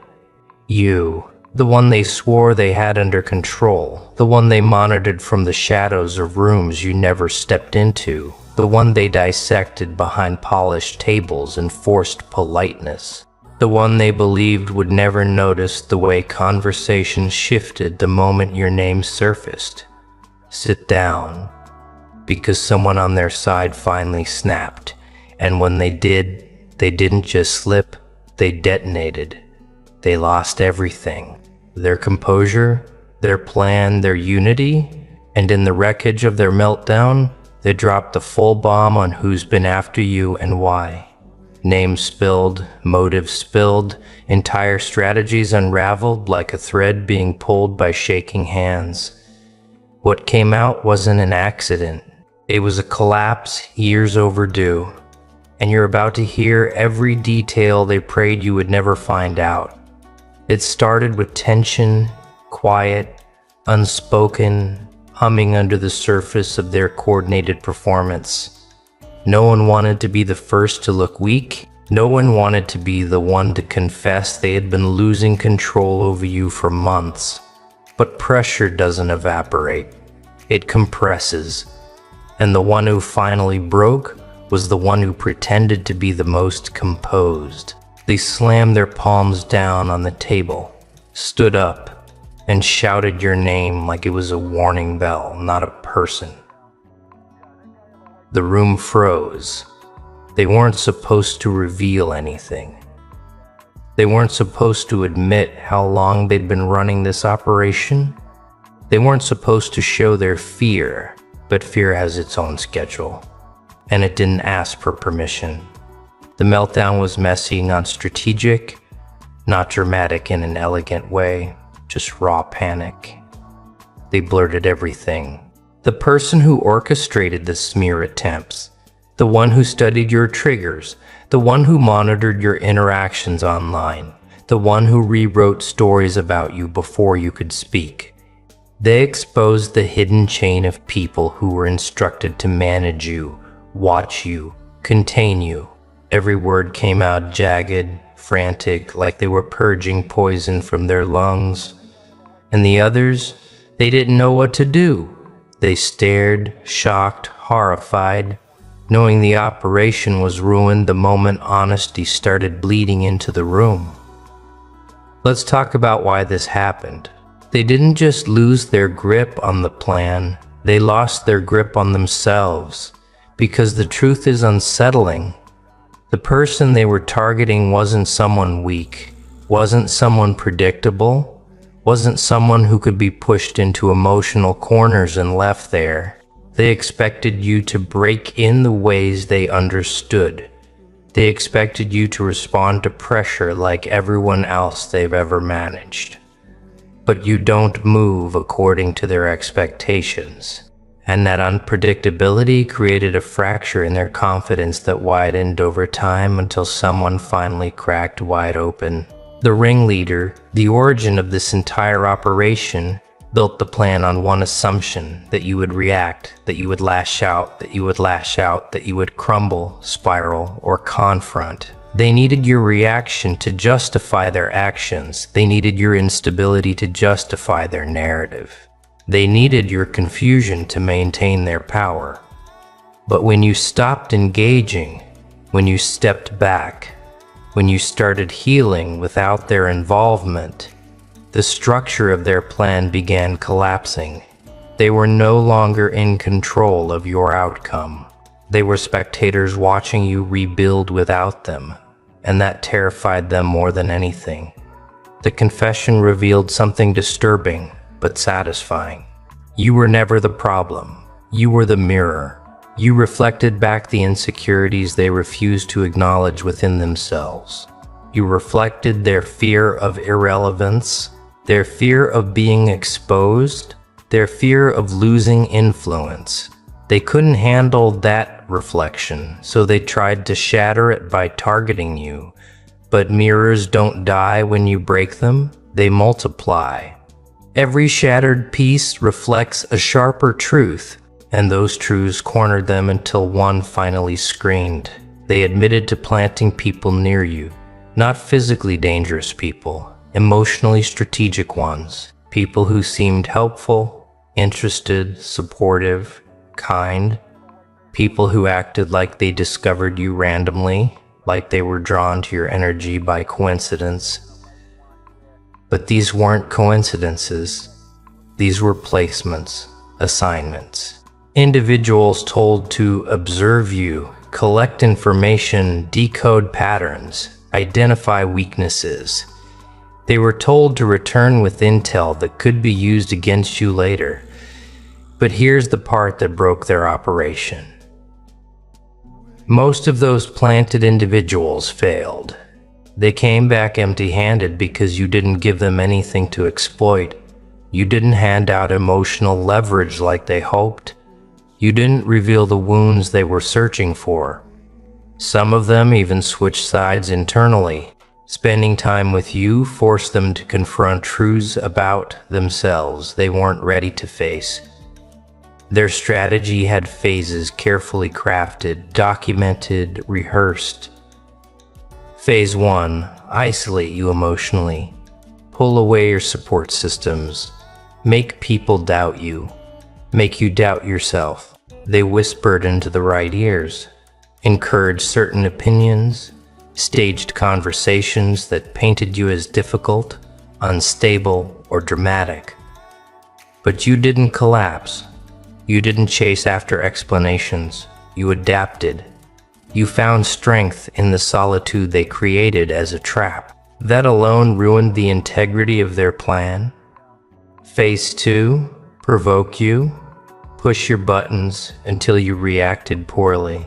You, The one they swore they had under control. The one they monitored from the shadows of rooms you never stepped into. The one they dissected behind polished tables and forced politeness. The one they believed would never notice the way conversations shifted the moment your name surfaced. Sit down, because someone on their side finally snapped, and when they did, they didn't just slip, they detonated. They lost everything. Their composure, their plan, their unity, and in the wreckage of their meltdown, they dropped the full bomb on who's been after you and why. Names spilled, motives spilled, entire strategies unraveled like a thread being pulled by shaking hands. What came out wasn't an accident. It was a collapse years overdue. And you're about to hear every detail they prayed you would never find out. It started with tension, quiet, unspoken, humming under the surface of their coordinated performance. No one wanted to be the first to look weak. No one wanted to be the one to confess they had been losing control over you for months. But pressure doesn't evaporate. It compresses. And the one who finally broke was the one who pretended to be the most composed. They slammed their palms down on the table, stood up, and shouted your name like it was a warning bell, not a person. The room froze. They weren't supposed to reveal anything. They weren't supposed to admit how long they'd been running this operation. They weren't supposed to show their fear, but fear has its own schedule, and it didn't ask for permission. The meltdown was messy, not strategic, not dramatic in an elegant way, just raw panic. They blurted everything. The person who orchestrated the smear attempts, the one who studied your triggers, the one who monitored your interactions online, the one who rewrote stories about you before you could speak. They exposed the hidden chain of people who were instructed to manage you, watch you, contain you. Every word came out jagged, frantic, like they were purging poison from their lungs. And the others, they didn't know what to do. They stared, shocked, horrified, knowing the operation was ruined the moment honesty started bleeding into the room. Let's talk about why this happened. They didn't just lose their grip on the plan, they lost their grip on themselves. Because the truth is unsettling. The person they were targeting wasn't someone weak, wasn't someone predictable, wasn't someone who could be pushed into emotional corners and left there. They expected you to break in the ways they understood. They expected you to respond to pressure like everyone else they've ever managed. But you don't move according to their expectations. And that unpredictability created a fracture in their confidence that widened over time until someone finally cracked wide open. The ringleader, the origin of this entire operation, built the plan on one assumption: that you would react, that you would lash out, that you would lash out, that you would crumble, spiral, or confront. They needed your reaction to justify their actions. They needed your instability to justify their narrative. They needed your confusion to maintain their power. But when you stopped engaging, when you stepped back, when you started healing without their involvement, the structure of their plan began collapsing. They were no longer in control of your outcome. They were spectators watching you rebuild without them, and that terrified them more than anything. The confession revealed something disturbing, but satisfying. You were never the problem. You were the mirror. You reflected back the insecurities they refused to acknowledge within themselves. You reflected their fear of irrelevance, their fear of being exposed, their fear of losing influence. They couldn't handle that reflection, so they tried to shatter it by targeting you. But mirrors don't die when you break them, they multiply. Every shattered piece reflects a sharper truth, and those truths cornered them until one finally screamed. They admitted to planting people near you, not physically dangerous people, emotionally strategic ones, people who seemed helpful, interested, supportive, kind, people who acted like they discovered you randomly, like they were drawn to your energy by coincidence. But these weren't coincidences. These were placements, assignments. Individuals told to observe you, collect information, decode patterns, identify weaknesses. They were told to return with intel that could be used against you later. But here's the part that broke their operation. Most of those planted individuals failed. They came back empty-handed because you didn't give them anything to exploit. You didn't hand out emotional leverage like they hoped. You didn't reveal the wounds they were searching for. Some of them even switched sides internally. Spending time with you forced them to confront truths about themselves they weren't ready to face. Their strategy had phases carefully crafted, documented, rehearsed. Phase 1, isolate you emotionally. Pull away your support systems. Make people doubt you. Make you doubt yourself. They whispered into the right ears, encouraged certain opinions, staged conversations that painted you as difficult, unstable, or dramatic. But you didn't collapse. You didn't chase after explanations. You adapted. You found strength in the solitude they created as a trap. That alone ruined the integrity of their plan. Phase 2, provoke you, push your buttons until you reacted poorly.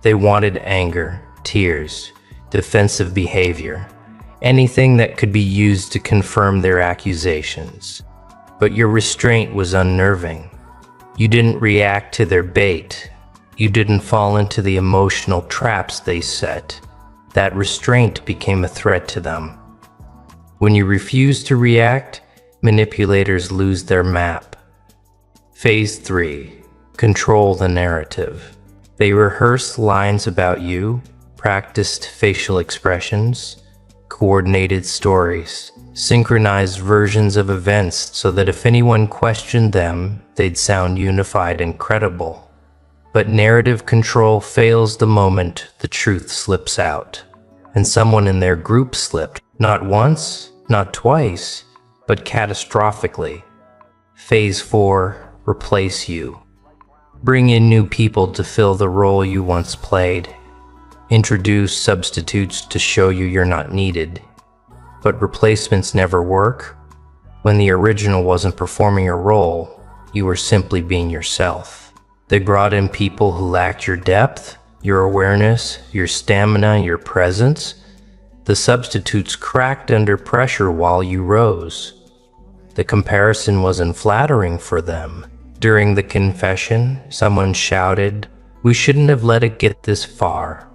They wanted anger, tears, defensive behavior, anything that could be used to confirm their accusations. But your restraint was unnerving. You didn't react to their bait. You didn't fall into the emotional traps they set. That restraint became a threat to them. When you refuse to react, manipulators lose their map. Phase 3, control the narrative. They rehearsed lines about you, practiced facial expressions, coordinated stories, synchronized versions of events so that if anyone questioned them, they'd sound unified and credible. But narrative control fails the moment the truth slips out. And someone in their group slipped, not once, not twice, but catastrophically. Phase 4, replace you. Bring in new people to fill the role you once played. Introduce substitutes to show you're not needed. But replacements never work. When the original wasn't performing your role, you were simply being yourself. They brought in people who lacked your depth, your awareness, your stamina, your presence. The substitutes cracked under pressure while you rose. The comparison wasn't flattering for them. During the confession, someone shouted, "We shouldn't have let it get this far."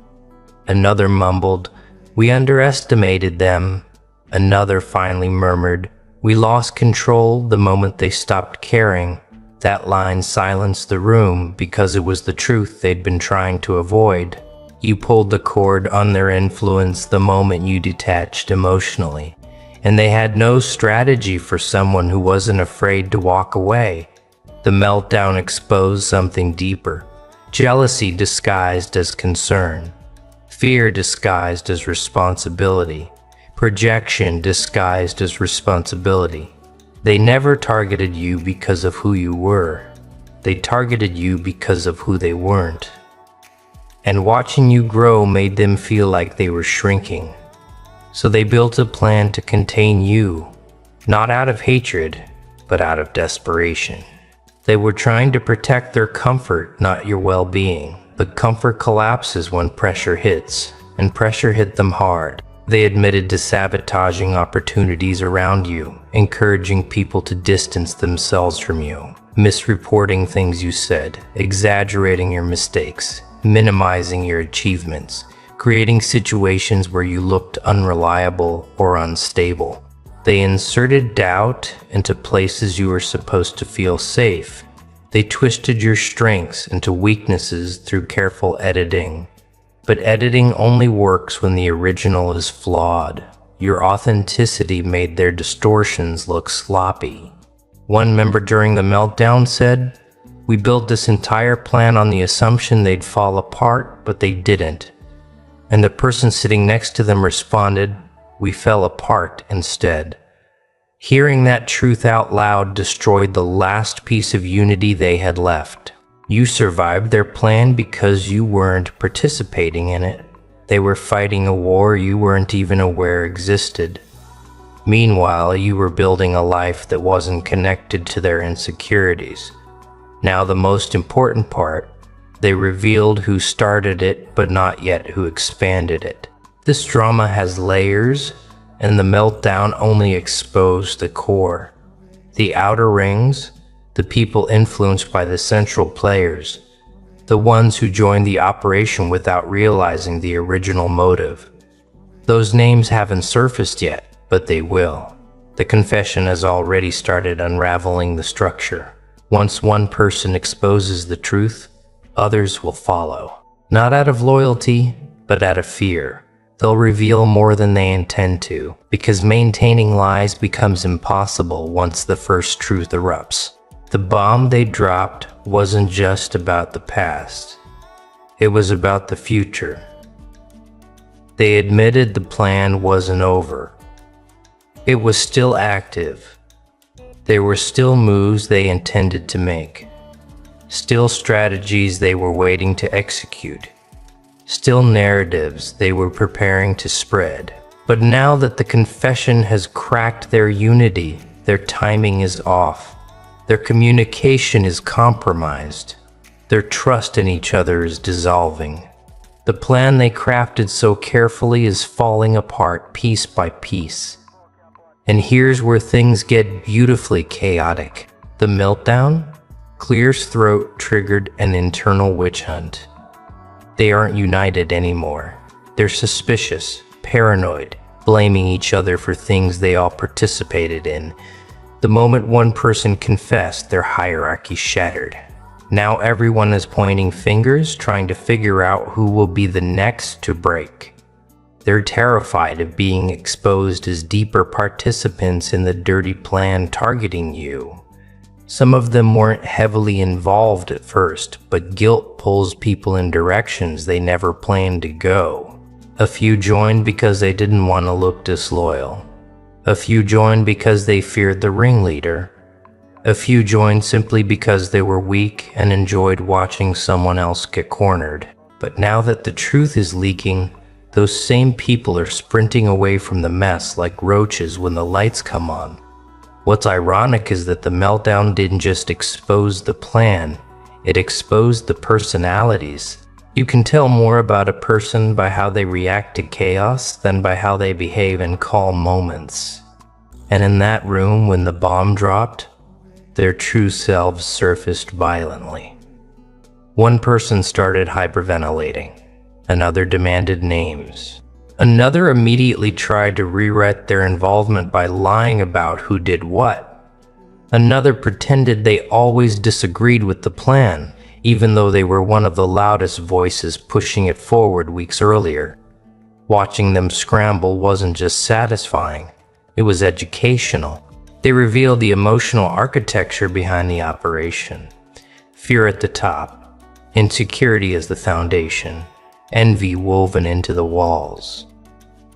Another mumbled, "We underestimated them." Another finally murmured, "We lost control the moment they stopped caring." That line silenced the room because it was the truth they'd been trying to avoid. You pulled the cord on their influence the moment you detached emotionally, and they had no strategy for someone who wasn't afraid to walk away. The meltdown exposed something deeper. Jealousy disguised as concern. Fear disguised as responsibility. Projection disguised as responsibility. They never targeted you because of who you were. They targeted you because of who they weren't. And watching you grow made them feel like they were shrinking. So they built a plan to contain you, not out of hatred, but out of desperation. They were trying to protect their comfort, not your well-being. But comfort collapses when pressure hits, and pressure hit them hard. They admitted to sabotaging opportunities around you, encouraging people to distance themselves from you, misreporting things you said, exaggerating your mistakes, minimizing your achievements, creating situations where you looked unreliable or unstable. They inserted doubt into places you were supposed to feel safe. They twisted your strengths into weaknesses through careful editing. But editing only works when the original is flawed. Your authenticity made their distortions look sloppy. One member during the meltdown said, "We built this entire plan on the assumption they'd fall apart, but they didn't." And the person sitting next to them responded, "We fell apart instead." Hearing that truth out loud destroyed the last piece of unity they had left. You survived their plan because you weren't participating in it. They were fighting a war you weren't even aware existed. Meanwhile, you were building a life that wasn't connected to their insecurities. Now the most important part, they revealed who started it, but not yet who expanded it. This drama has layers, and the meltdown only exposed the core. The outer rings, the people influenced by the central players, the ones who joined the operation without realizing the original motive. Those names haven't surfaced yet, but they will. The confession has already started unraveling the structure. Once one person exposes the truth, others will follow. Not out of loyalty, but out of fear. They'll reveal more than they intend to, because maintaining lies becomes impossible once the first truth erupts. The bomb they dropped wasn't just about the past. It was about the future. They admitted the plan wasn't over. It was still active. There were still moves they intended to make. Still strategies they were waiting to execute. Still narratives they were preparing to spread. But now that the confession has cracked their unity, their timing is off. Their communication is compromised. Their trust in each other is dissolving. The plan they crafted so carefully is falling apart piece by piece. And here's where things get beautifully chaotic. The meltdown? Clear's throat triggered an internal witch hunt. They aren't united anymore. They're suspicious, paranoid, blaming each other for things they all participated in. The moment one person confessed, their hierarchy shattered. Now everyone is pointing fingers, trying to figure out who will be the next to break. They're terrified of being exposed as deeper participants in the dirty plan targeting you. Some of them weren't heavily involved at first, but guilt pulls people in directions they never planned to go. A few joined because they didn't want to look disloyal. A few joined because they feared the ringleader. A few joined simply because they were weak and enjoyed watching someone else get cornered. But now that the truth is leaking, those same people are sprinting away from the mess like roaches when the lights come on. What's ironic is that the meltdown didn't just expose the plan, it exposed the personalities. You can tell more about a person by how they react to chaos than by how they behave in calm moments. And in that room, when the bomb dropped, their true selves surfaced violently. One person started hyperventilating. Another demanded names. Another immediately tried to rewrite their involvement by lying about who did what. Another pretended they always disagreed with the plan, even though they were one of the loudest voices pushing it forward weeks earlier. Watching them scramble wasn't just satisfying, it was educational. They revealed the emotional architecture behind the operation. Fear at the top, insecurity as the foundation, envy woven into the walls.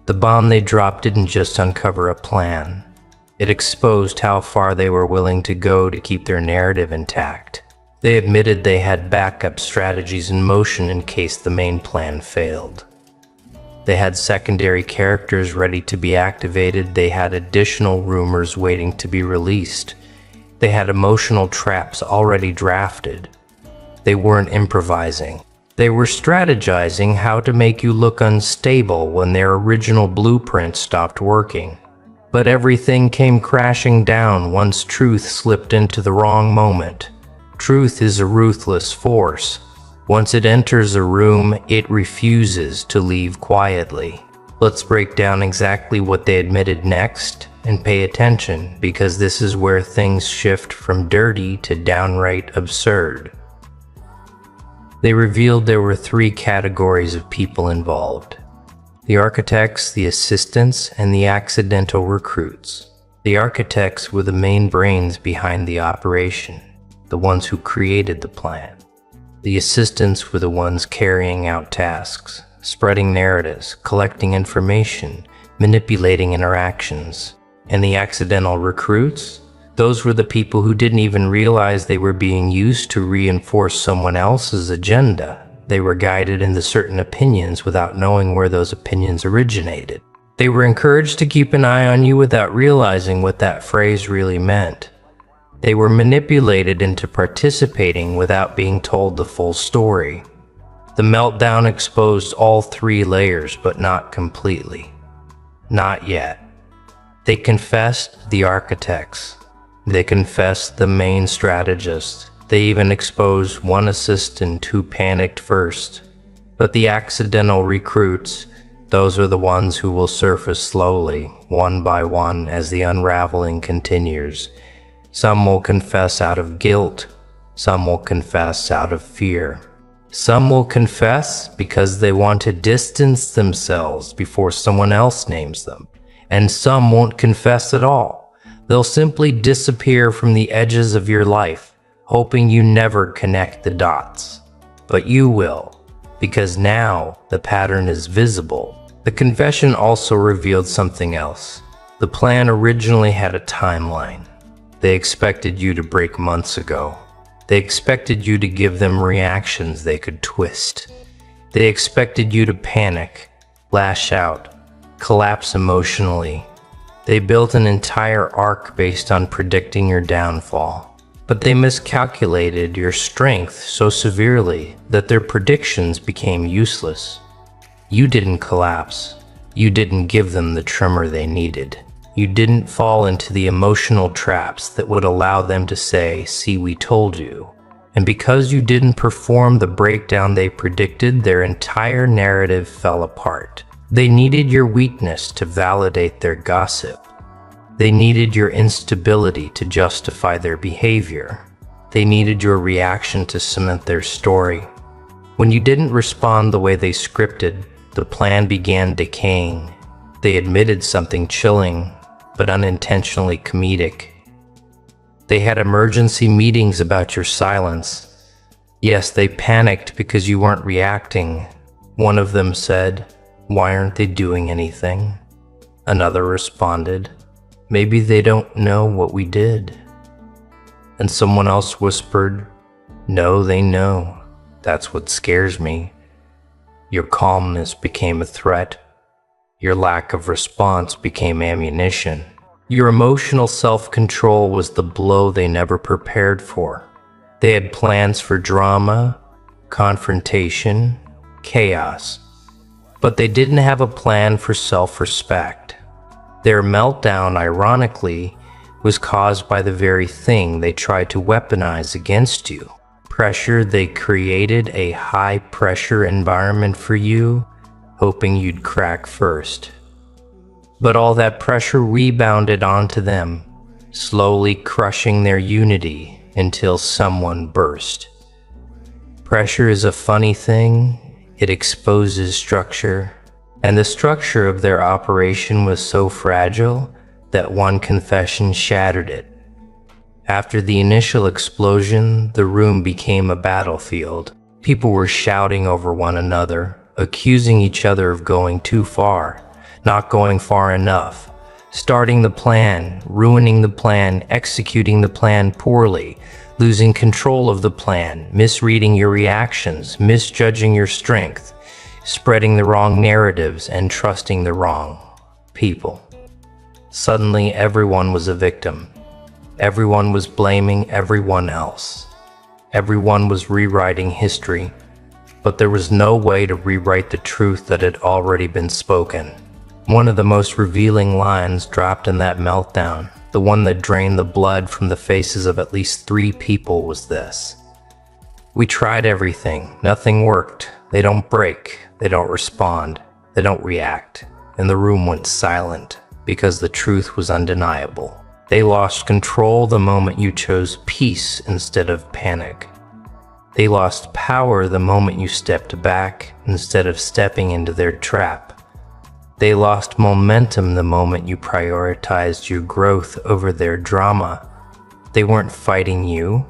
The bomb they dropped didn't just uncover a plan. It exposed how far they were willing to go to keep their narrative intact. They admitted they had backup strategies in motion in case the main plan failed. They had secondary characters ready to be activated. They had additional rumors waiting to be released. They had emotional traps already drafted. They weren't improvising. They were strategizing how to make you look unstable when their original blueprint stopped working. But everything came crashing down once truth slipped into the wrong moment. Truth is a ruthless force. Once it enters a room, it refuses to leave quietly. Let's break down exactly what they admitted next, and pay attention, because this is where things shift from dirty to downright absurd. They revealed there were 3 categories of people involved. The architects, the assistants, and the accidental recruits. The architects were the main brains behind the operation, the ones who created the plan. The assistants were the ones carrying out tasks, spreading narratives, collecting information, manipulating interactions. And the accidental recruits? Those were the people who didn't even realize they were being used to reinforce someone else's agenda. They were guided into certain opinions without knowing where those opinions originated. They were encouraged to keep an eye on you without realizing what that phrase really meant. They were manipulated into participating without being told the full story. The meltdown exposed all three layers, but not completely. Not yet. They confessed the architects. They confessed the main strategist. They even exposed one assistant who panicked first. But the accidental recruits, those are the ones who will surface slowly, one by one, as the unraveling continues. Some will confess out of guilt. Some will confess out of fear. Some will confess because they want to distance themselves before someone else names them. And some won't confess at all. They'll simply disappear from the edges of your life, hoping you never connect the dots. But you will, because now the pattern is visible. The confession also revealed something else. The plan originally had a timeline. They expected you to break months ago. They expected you to give them reactions they could twist. They expected you to panic, lash out, collapse emotionally. They built an entire arc based on predicting your downfall. But they miscalculated your strength so severely that their predictions became useless. You didn't collapse. You didn't give them the tremor they needed. You didn't fall into the emotional traps that would allow them to say, "See, we told you." And because you didn't perform the breakdown they predicted, their entire narrative fell apart. They needed your weakness to validate their gossip. They needed your instability to justify their behavior. They needed your reaction to cement their story. When you didn't respond the way they scripted, the plan began decaying. They admitted something chilling, but unintentionally comedic. They had emergency meetings about your silence. Yes, they panicked because you weren't reacting. One of them said, "Why aren't they doing anything?" Another responded, "Maybe they don't know what we did." And someone else whispered, "No, they know. That's what scares me." Your calmness became a threat. Your lack of response became ammunition. Your emotional self-control was the blow they never prepared for. They had plans for drama, confrontation, chaos. But they didn't have a plan for self-respect. Their meltdown, ironically, was caused by the very thing they tried to weaponize against you. Pressure. They created a high-pressure environment for you, hoping you'd crack first. But all that pressure rebounded onto them, slowly crushing their unity until someone burst. Pressure is a funny thing. It exposes structure, and the structure of their operation was so fragile that one confession shattered it. After the initial explosion, the room became a battlefield. People were shouting over one another, accusing each other of going too far, not going far enough, starting the plan, ruining the plan, executing the plan poorly, losing control of the plan, misreading your reactions, misjudging your strength, spreading the wrong narratives, and trusting the wrong people. Suddenly, everyone was a victim. Everyone was blaming everyone else. Everyone was rewriting history, but there was no way to rewrite the truth that had already been spoken. One of the most revealing lines dropped in that meltdown, the one that drained the blood from the faces of at least 3 people, was this: "We tried everything. Nothing worked. They don't break. They don't respond. They don't react." And the room went silent because the truth was undeniable. They lost control the moment you chose peace instead of panic. They lost power the moment you stepped back instead of stepping into their trap. They lost momentum the moment you prioritized your growth over their drama. They weren't fighting you.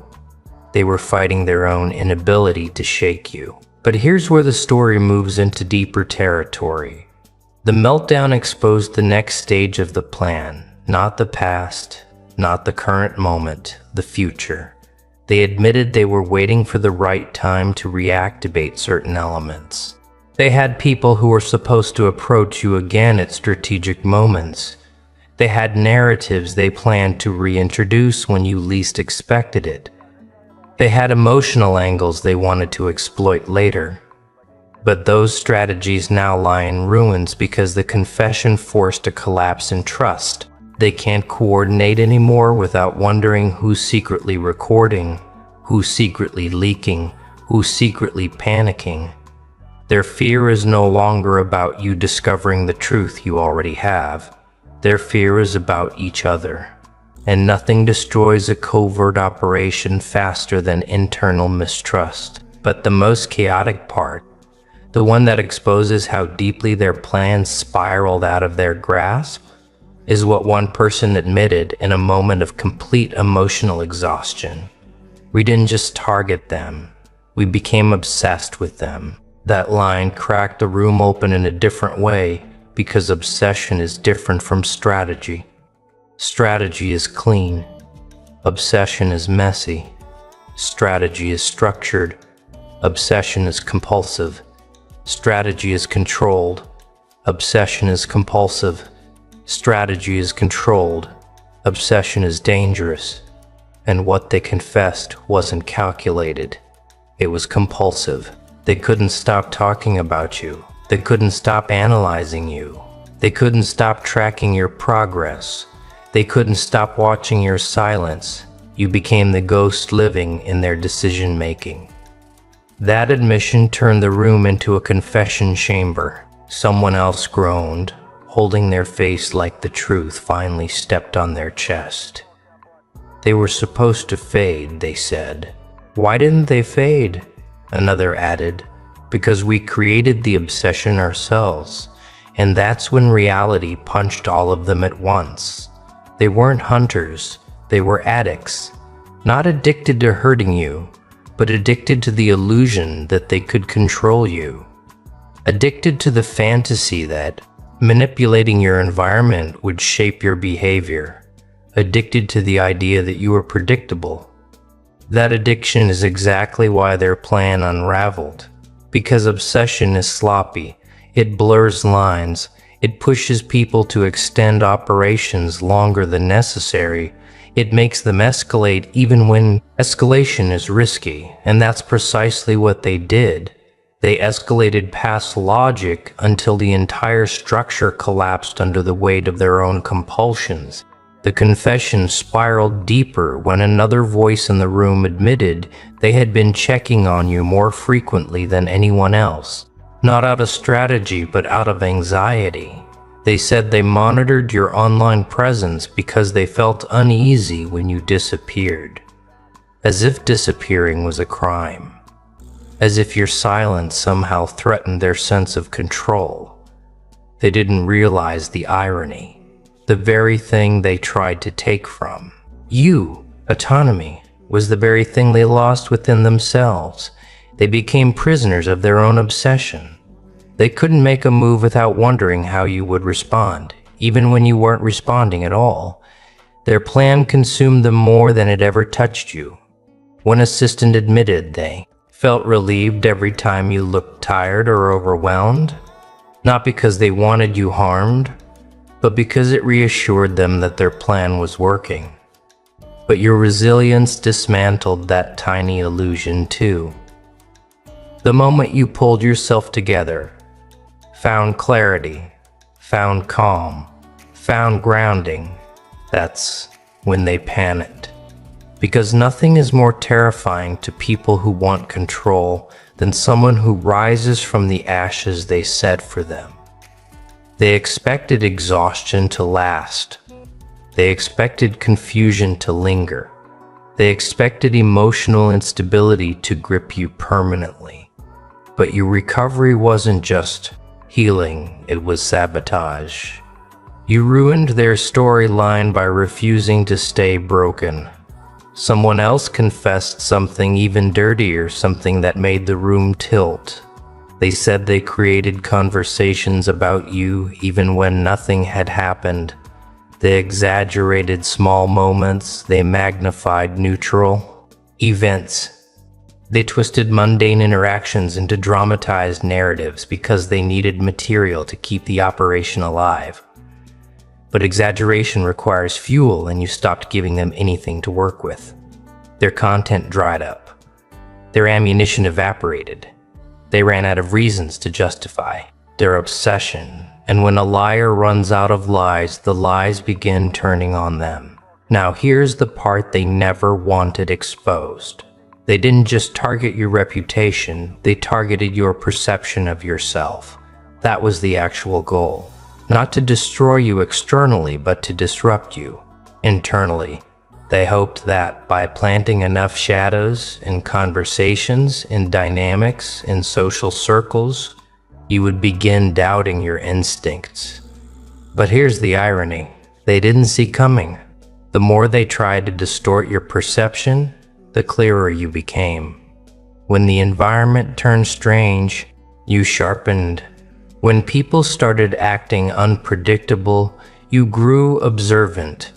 They were fighting their own inability to shake you. But here's where the story moves into deeper territory. The meltdown exposed the next stage of the plan, not the past, not the current moment, the future. They admitted they were waiting for the right time to reactivate certain elements. They had people who were supposed to approach you again at strategic moments. They had narratives they planned to reintroduce when you least expected it. They had emotional angles they wanted to exploit later. But those strategies now lie in ruins because the confession forced a collapse in trust. They can't coordinate anymore without wondering who's secretly recording, who's secretly leaking, who's secretly panicking. Their fear is no longer about you discovering the truth you already have. Their fear is about each other. And nothing destroys a covert operation faster than internal mistrust. But the most chaotic part, the one that exposes how deeply their plans spiraled out of their grasp, is what one person admitted in a moment of complete emotional exhaustion. We didn't just target them, we became obsessed with them. That line cracked the room open in a different way because obsession is different from strategy. Strategy is clean. Obsession is messy. Strategy is structured. Obsession is compulsive. Strategy is controlled. Obsession is compulsive. Strategy is controlled. Obsession is dangerous. And what they confessed wasn't calculated. It was compulsive. They couldn't stop talking about you. They couldn't stop analyzing you. They couldn't stop tracking your progress. They couldn't stop watching your silence. You became the ghost living in their decision-making. That admission turned the room into a confession chamber. Someone else groaned, holding their face like the truth finally stepped on their chest. They were supposed to fade, they said. Why didn't they fade? Another added, because we created the obsession ourselves, and that's when reality punched all of them at once. They weren't hunters, they were addicts, not addicted to hurting you, but addicted to the illusion that they could control you. Addicted to the fantasy that manipulating your environment would shape your behavior. Addicted to the idea that you were predictable. That addiction is exactly why their plan unraveled. Because obsession is sloppy, it blurs lines, it pushes people to extend operations longer than necessary, it makes them escalate even when escalation is risky, and that's precisely what they did. They escalated past logic until the entire structure collapsed under the weight of their own compulsions. The confession spiraled deeper when another voice in the room admitted they had been checking on you more frequently than anyone else. Not out of strategy, but out of anxiety. They said they monitored your online presence because they felt uneasy when you disappeared. As if disappearing was a crime. As if your silence somehow threatened their sense of control. They didn't realize the irony. The very thing they tried to take from you, autonomy, was the very thing they lost within themselves. They became prisoners of their own obsession. They couldn't make a move without wondering how you would respond, even when you weren't responding at all. Their plan consumed them more than it ever touched you. One assistant admitted they felt relieved every time you looked tired or overwhelmed, not because they wanted you harmed, but because it reassured them that their plan was working. But your resilience dismantled that tiny illusion too. The moment you pulled yourself together, found clarity, found calm, found grounding, that's when they panicked. Because nothing is more terrifying to people who want control than someone who rises from the ashes they set for them. They expected exhaustion to last. They expected confusion to linger. They expected emotional instability to grip you permanently. But your recovery wasn't just healing, it was sabotage. You ruined their storyline by refusing to stay broken. Someone else confessed something even dirtier, something that made the room tilt. They said they created conversations about you even when nothing had happened. They exaggerated small moments, they magnified neutral events. They twisted mundane interactions into dramatized narratives because they needed material to keep the operation alive. But exaggeration requires fuel, and you stopped giving them anything to work with. Their content dried up. Their ammunition evaporated. They ran out of reasons to justify their obsession. And when a liar runs out of lies, the lies begin turning on them. Now here's the part they never wanted exposed. They didn't just target your reputation, they targeted your perception of yourself. That was the actual goal. Not to destroy you externally, but to disrupt you internally. They hoped that by planting enough shadows in conversations, in dynamics, in social circles, you would begin doubting your instincts. But here's the irony. They didn't see coming. The more they tried to distort your perception, the clearer you became. When the environment turned strange, you sharpened. When people started acting unpredictable, you grew observant.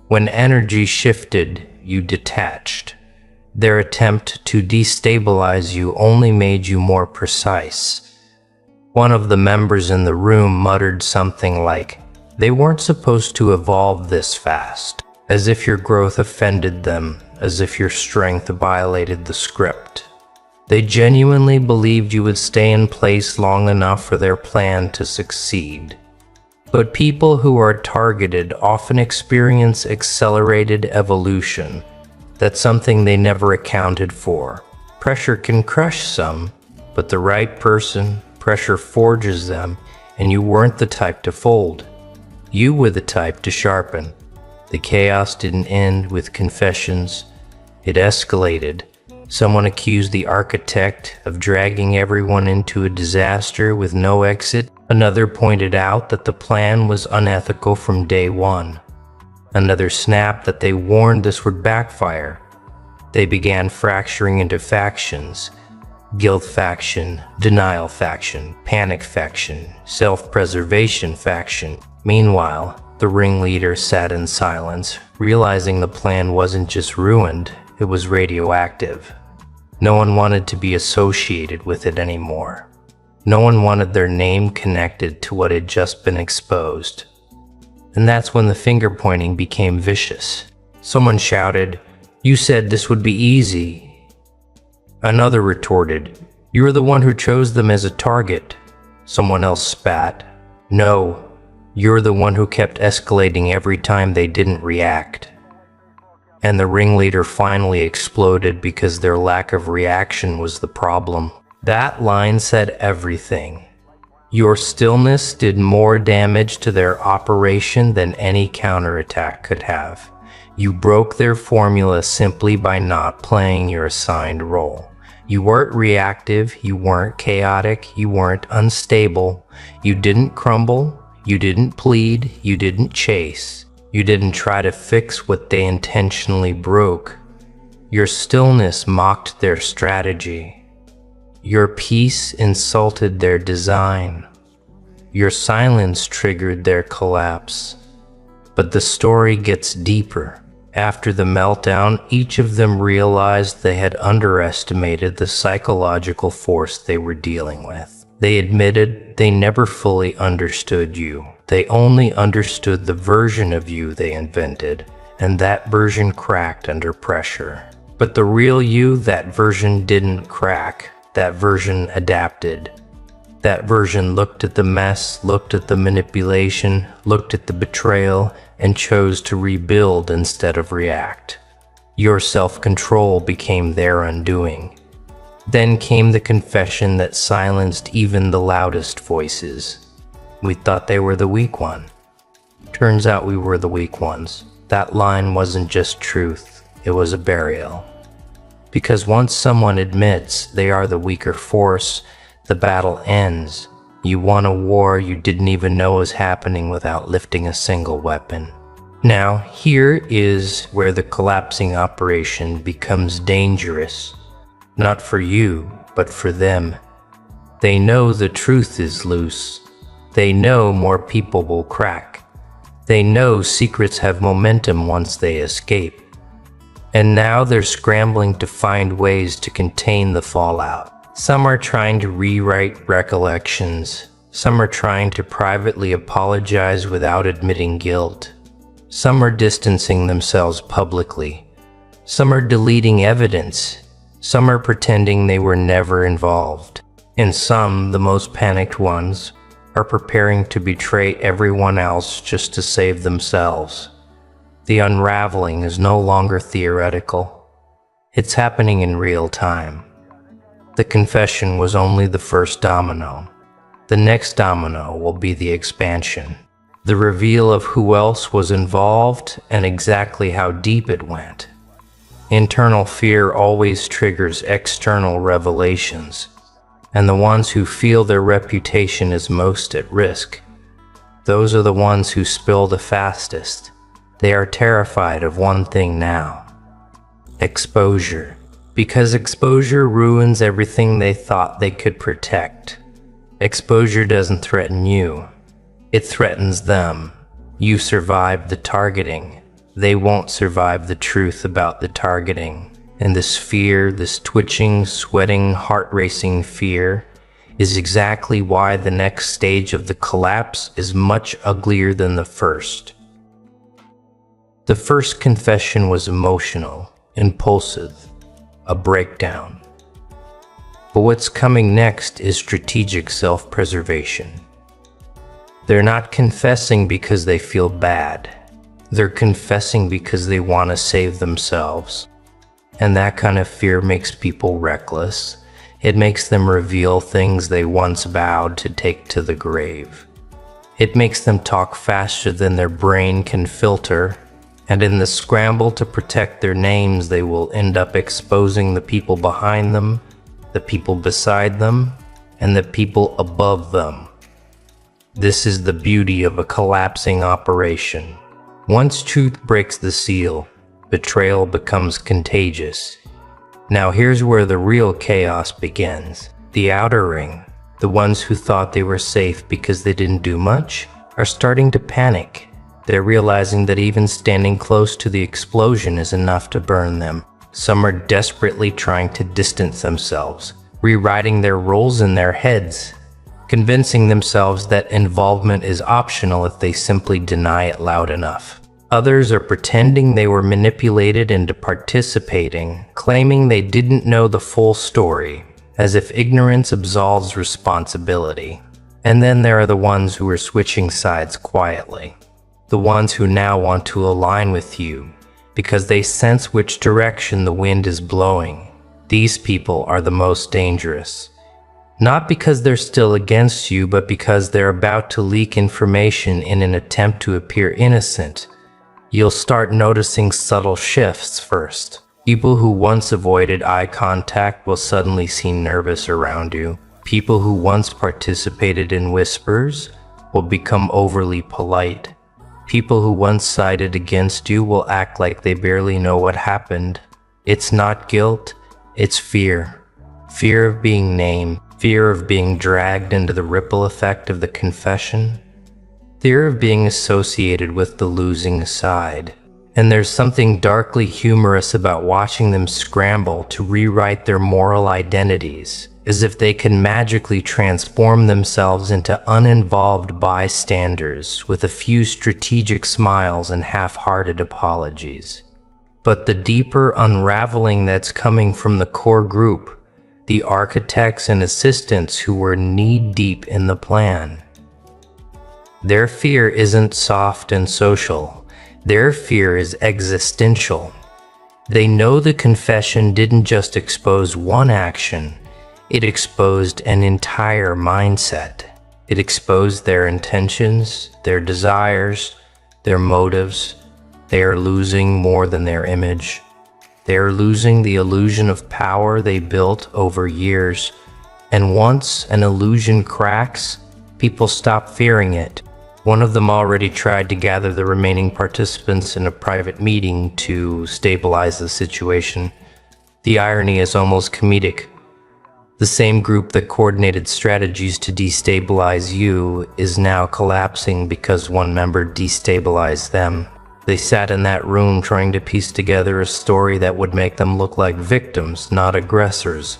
When energy shifted, you detached. Their attempt to destabilize you only made you more precise. One of the members in the room muttered something like, "They weren't supposed to evolve this fast," as if your growth offended them, as if your strength violated the script. They genuinely believed you would stay in place long enough for their plan to succeed. But people who are targeted often experience accelerated evolution. That's something they never accounted for. Pressure can crush some, but the right person, pressure forges them, and you weren't the type to fold. You were the type to sharpen. The chaos didn't end with confessions. It escalated. Someone accused the architect of dragging everyone into a disaster with no exit. Another pointed out that the plan was unethical from day one. Another snapped that they warned this would backfire. They began fracturing into factions. Guilt faction, denial faction, panic faction, self-preservation faction. Meanwhile, the ringleader sat in silence, realizing the plan wasn't just ruined, it was radioactive. No one wanted to be associated with it anymore. No one wanted their name connected to what had just been exposed. And that's when the finger-pointing became vicious. Someone shouted, "You said this would be easy." Another retorted, "You're the one who chose them as a target." Someone else spat, "No, you're the one who kept escalating every time they didn't react." And the ringleader finally exploded because their lack of reaction was the problem. That line said everything. Your stillness did more damage to their operation than any counterattack could have. You broke their formula simply by not playing your assigned role. You weren't reactive, you weren't chaotic, you weren't unstable. You didn't crumble, you didn't plead, you didn't chase. You didn't try to fix what they intentionally broke. Your stillness mocked their strategy. Your peace insulted their design. Your silence triggered their collapse. But the story gets deeper. After the meltdown, each of them realized they had underestimated the psychological force they were dealing with. They admitted they never fully understood you. They only understood the version of you they invented, and that version cracked under pressure. But the real you, that version didn't crack. That version adapted. That version looked at the mess, looked at the manipulation, looked at the betrayal, and chose to rebuild instead of react. Your self-control became their undoing. Then came the confession that silenced even the loudest voices. We thought they were the weak one. Turns out we were the weak ones. That line wasn't just truth, it was a burial. Because once someone admits they are the weaker force, the battle ends. You won a war you didn't even know was happening without lifting a single weapon. Now, here is where the collapsing operation becomes dangerous. Not for you, but for them. They know the truth is loose. They know more people will crack. They know secrets have momentum once they escape. And now they're scrambling to find ways to contain the fallout. Some are trying to rewrite recollections. Some are trying to privately apologize without admitting guilt. Some are distancing themselves publicly. Some are deleting evidence. Some are pretending they were never involved. And some, the most panicked ones, are preparing to betray everyone else just to save themselves. The unraveling is no longer theoretical. It's happening in real time. The confession was only the first domino. The next domino will be the expansion. The reveal of who else was involved and exactly how deep it went. Internal fear always triggers external revelations, and the ones who feel their reputation is most at risk, those are the ones who spill the fastest. They are terrified of one thing now: exposure. Because exposure ruins everything they thought they could protect. Exposure doesn't threaten you. It threatens them. You survived the targeting. They won't survive the truth about the targeting. And this fear, this twitching, sweating, heart-racing fear, is exactly why the next stage of the collapse is much uglier than the first. The first confession was emotional, impulsive, a breakdown. But what's coming next is strategic self-preservation. They're not confessing because they feel bad. They're confessing because they want to save themselves. And that kind of fear makes people reckless. It makes them reveal things they once vowed to take to the grave. It makes them talk faster than their brain can filter, and in the scramble to protect their names, they will end up exposing the people behind them, the people beside them, and the people above them. This is the beauty of a collapsing operation. Once truth breaks the seal, betrayal becomes contagious. Now here's where the real chaos begins. The outer ring, the ones who thought they were safe because they didn't do much, are starting to panic. They're realizing that even standing close to the explosion is enough to burn them. Some are desperately trying to distance themselves, rewriting their roles in their heads, convincing themselves that involvement is optional if they simply deny it loud enough. Others are pretending they were manipulated into participating, claiming they didn't know the full story, as if ignorance absolves responsibility. And then there are the ones who are switching sides quietly. The ones who now want to align with you, because they sense which direction the wind is blowing. These people are the most dangerous. Not because they're still against you, but because they're about to leak information in an attempt to appear innocent. You'll start noticing subtle shifts first. People who once avoided eye contact will suddenly seem nervous around you. People who once participated in whispers will become overly polite. People who once sided against you will act like they barely know what happened. It's not guilt, it's fear. Fear of being named, fear of being dragged into the ripple effect of the confession. Fear of being associated with the losing side. And there's something darkly humorous about watching them scramble to rewrite their moral identities, as if they can magically transform themselves into uninvolved bystanders with a few strategic smiles and half-hearted apologies. But the deeper unraveling that's coming from the core group, the architects and assistants who were knee-deep in the plan, their fear isn't soft and social. Their fear is existential. They know the confession didn't just expose one action, it exposed an entire mindset. It exposed their intentions, their desires, their motives. They are losing more than their image. They are losing the illusion of power they built over years. And once an illusion cracks, People stopped fearing it. One of them already tried to gather the remaining participants in a private meeting to stabilize the situation. The irony is almost comedic. The same group that coordinated strategies to destabilize you is now collapsing because one member destabilized them. They sat in that room trying to piece together a story that would make them look like victims, not aggressors.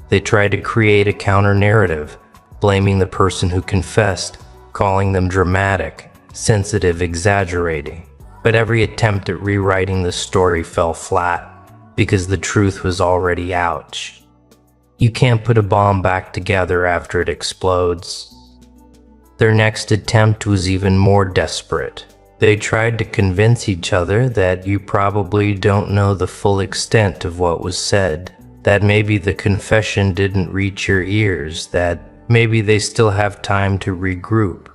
They tried to create a counter-narrative, blaming the person who confessed, calling them dramatic, sensitive, exaggerating. But every attempt at rewriting the story fell flat because the truth was already out. You can't put a bomb back together after it explodes. Their next attempt was even more desperate. They tried to convince each other that you probably don't know the full extent of what was said, that maybe the confession didn't reach your ears, that maybe they still have time to regroup.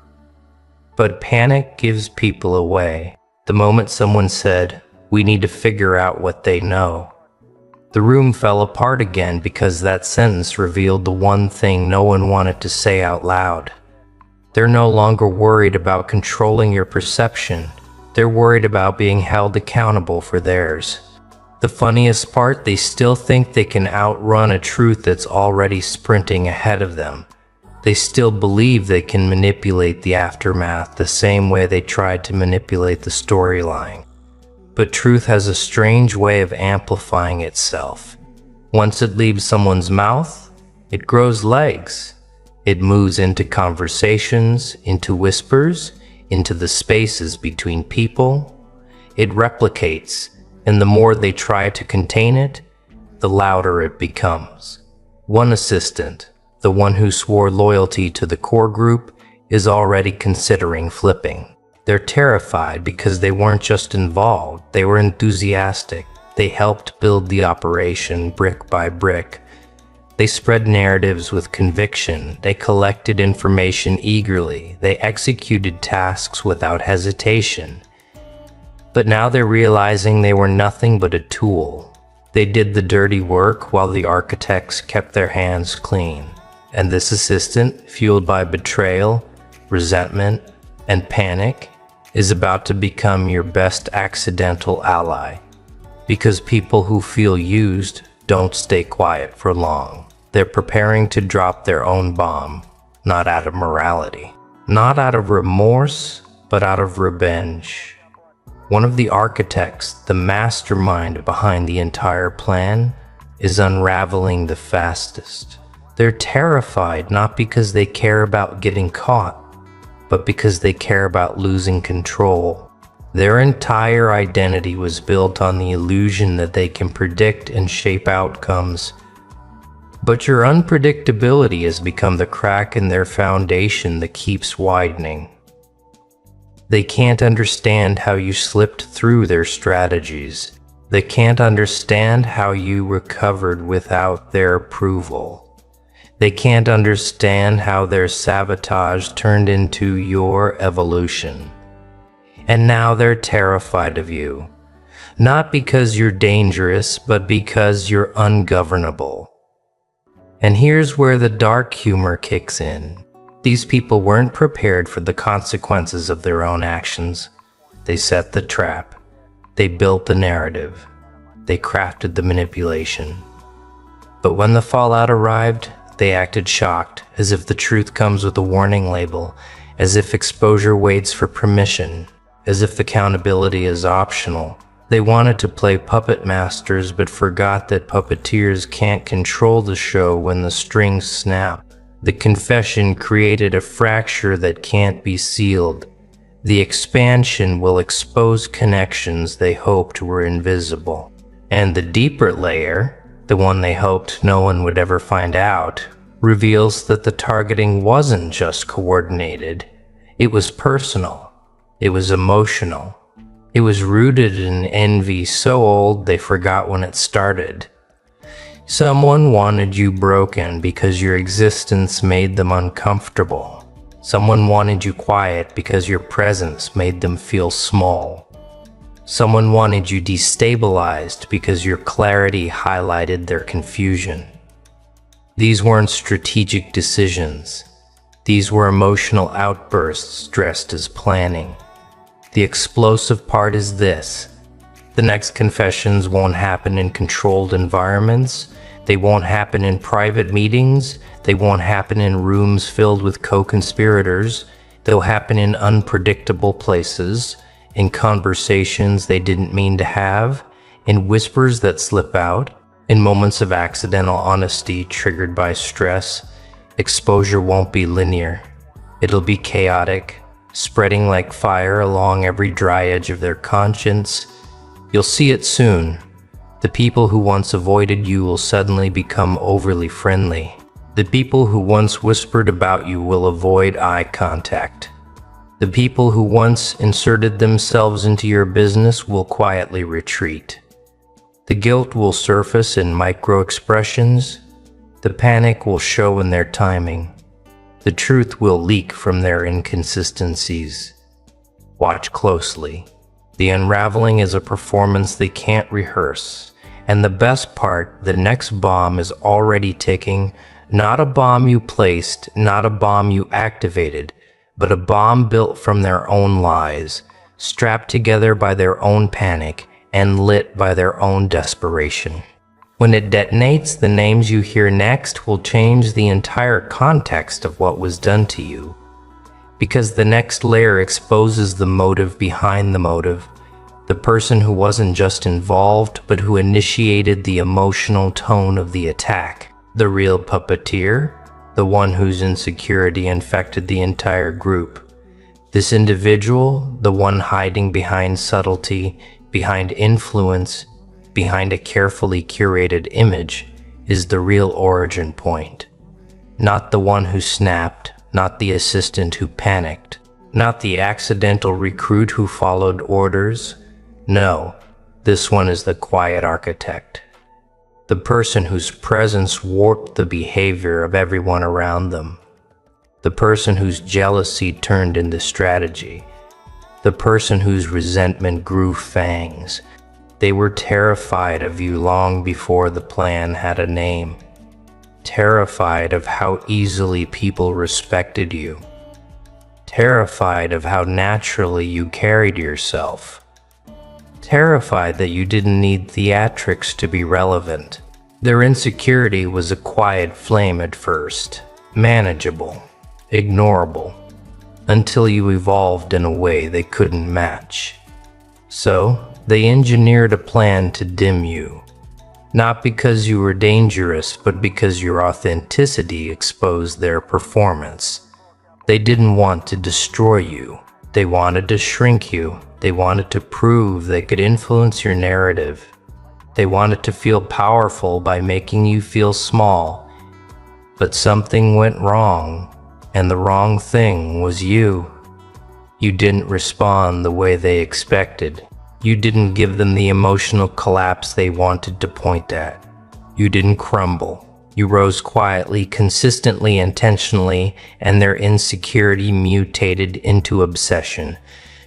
But panic gives people away. The moment someone said, "We need to figure out what they know," the room fell apart again because that sentence revealed the one thing no one wanted to say out loud. They're no longer worried about controlling your perception. They're worried about being held accountable for theirs. The funniest part, they still think they can outrun a truth that's already sprinting ahead of them. They still believe they can manipulate the aftermath the same way they tried to manipulate the storyline. But truth has a strange way of amplifying itself. Once it leaves someone's mouth, it grows legs. It moves into conversations, into whispers, into the spaces between people. It replicates, and the more they try to contain it, the louder it becomes. One assistant, the one who swore loyalty to the core group, is already considering flipping. They're terrified because they weren't just involved, they were enthusiastic. They helped build the operation brick by brick. They spread narratives with conviction. They collected information eagerly. They executed tasks without hesitation. But now they're realizing they were nothing but a tool. They did the dirty work while the architects kept their hands clean. And this assistant, fueled by betrayal, resentment, and panic, is about to become your best accidental ally. Because people who feel used don't stay quiet for long. They're preparing to drop their own bomb, not out of morality, not out of remorse, but out of revenge. One of the architects, the mastermind behind the entire plan, is unraveling the fastest. They're terrified not because they care about getting caught, but because they care about losing control. Their entire identity was built on the illusion that they can predict and shape outcomes. But your unpredictability has become the crack in their foundation that keeps widening. They can't understand how you slipped through their strategies. They can't understand how you recovered without their approval. They can't understand how their sabotage turned into your evolution. And now they're terrified of you. Not because you're dangerous, but because you're ungovernable. And here's where the dark humor kicks in. These people weren't prepared for the consequences of their own actions. They set the trap. They built the narrative. They crafted the manipulation. But when the fallout arrived, they acted shocked, as if the truth comes with a warning label, as if exposure waits for permission, as if accountability is optional. They wanted to play puppet masters, but forgot that puppeteers can't control the show when the strings snap. The confession created a fracture that can't be sealed. The expansion will expose connections they hoped were invisible. And the deeper layer, the one they hoped no one would ever find out, reveals that the targeting wasn't just coordinated. It was personal. It was emotional. It was rooted in envy so old they forgot when it started. Someone wanted you broken because your existence made them uncomfortable. Someone wanted you quiet because your presence made them feel small. Someone wanted you destabilized because your clarity highlighted their confusion. These weren't strategic decisions. These were emotional outbursts dressed as planning. The explosive part is this. The next confessions won't happen in controlled environments. They won't happen in private meetings. They won't happen in rooms filled with co-conspirators. They'll happen in unpredictable places, in conversations they didn't mean to have, in whispers that slip out, in moments of accidental honesty triggered by stress. Exposure won't be linear. It'll be chaotic, spreading like fire along every dry edge of their conscience. You'll see it soon. The people who once avoided you will suddenly become overly friendly. The people who once whispered about you will avoid eye contact. The people who once inserted themselves into your business will quietly retreat. The guilt will surface in micro-expressions. The panic will show in their timing. The truth will leak from their inconsistencies. Watch closely. The unraveling is a performance they can't rehearse. And the best part, the next bomb is already ticking. Not a bomb you placed, not a bomb you activated, but a bomb built from their own lies, strapped together by their own panic, and lit by their own desperation. When it detonates, the names you hear next will change the entire context of what was done to you. Because the next layer exposes the motive behind the motive, the person who wasn't just involved, but who initiated the emotional tone of the attack. The real puppeteer, the one whose insecurity infected the entire group. This individual, the one hiding behind subtlety, behind influence, behind a carefully curated image, is the real origin point. Not the one who snapped, not the assistant who panicked, not the accidental recruit who followed orders. No, this one is the quiet architect. The person whose presence warped the behavior of everyone around them. The person whose jealousy turned into strategy. The person whose resentment grew fangs. They were terrified of you long before the plan had a name. Terrified of how easily people respected you. Terrified of how naturally you carried yourself. Terrified that you didn't need theatrics to be relevant. Their insecurity was a quiet flame at first, manageable, ignorable, until you evolved in a way they couldn't match. So, they engineered a plan to dim you. Not because you were dangerous, but because your authenticity exposed their performance. They didn't want to destroy you. They wanted to shrink you. They wanted to prove they could influence your narrative. They wanted to feel powerful by making you feel small. But something went wrong, and the wrong thing was you. You didn't respond the way they expected. You didn't give them the emotional collapse they wanted to point at. You didn't crumble. You rose quietly, consistently, intentionally, and their insecurity mutated into obsession.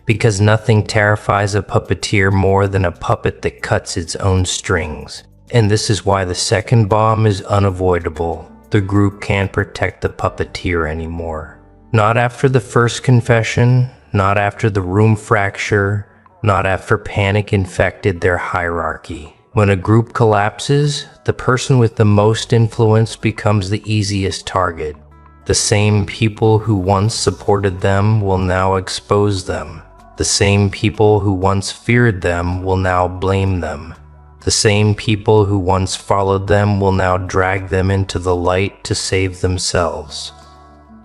Because nothing terrifies a puppeteer more than a puppet that cuts its own strings. And this is why the second bomb is unavoidable. The group can't protect the puppeteer anymore. Not after the first confession, not after the room fracture, not after panic infected their hierarchy. When a group collapses, the person with the most influence becomes the easiest target. The same people who once supported them will now expose them. The same people who once feared them will now blame them. The same people who once followed them will now drag them into the light to save themselves.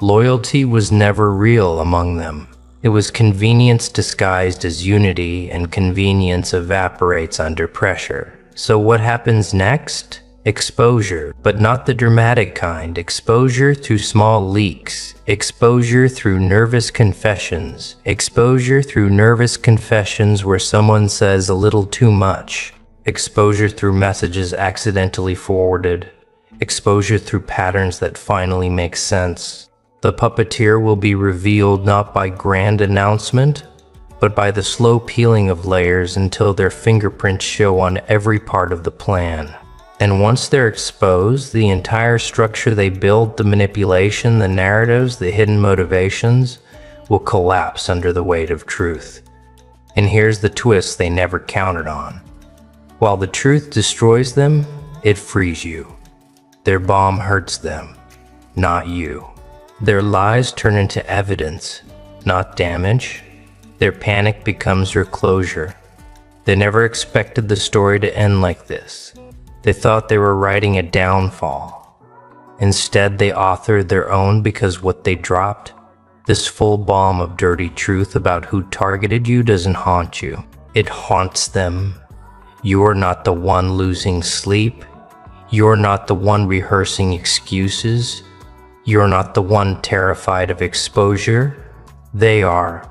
Loyalty was never real among them. It was convenience disguised as unity, and convenience evaporates under pressure. So what happens next? Exposure, but not the dramatic kind. Exposure through small leaks. Exposure through nervous confessions. Exposure through nervous confessions where someone says a little too much. Exposure through messages accidentally forwarded. Exposure through patterns that finally make sense. The puppeteer will be revealed not by grand announcement, but by the slow peeling of layers until their fingerprints show on every part of the plan. And once they're exposed, the entire structure they built, the manipulation, the narratives, the hidden motivations, will collapse under the weight of truth. And here's the twist they never counted on. While the truth destroys them, it frees you. Their bomb hurts them, not you. Their lies turn into evidence, not damage. Their panic becomes your closure. They never expected the story to end like this. They thought they were writing a downfall. Instead, they authored their own because what they dropped, this full bomb of dirty truth about who targeted you, doesn't haunt you. It haunts them. You're not the one losing sleep. You're not the one rehearsing excuses. You're not the one terrified of exposure. They are.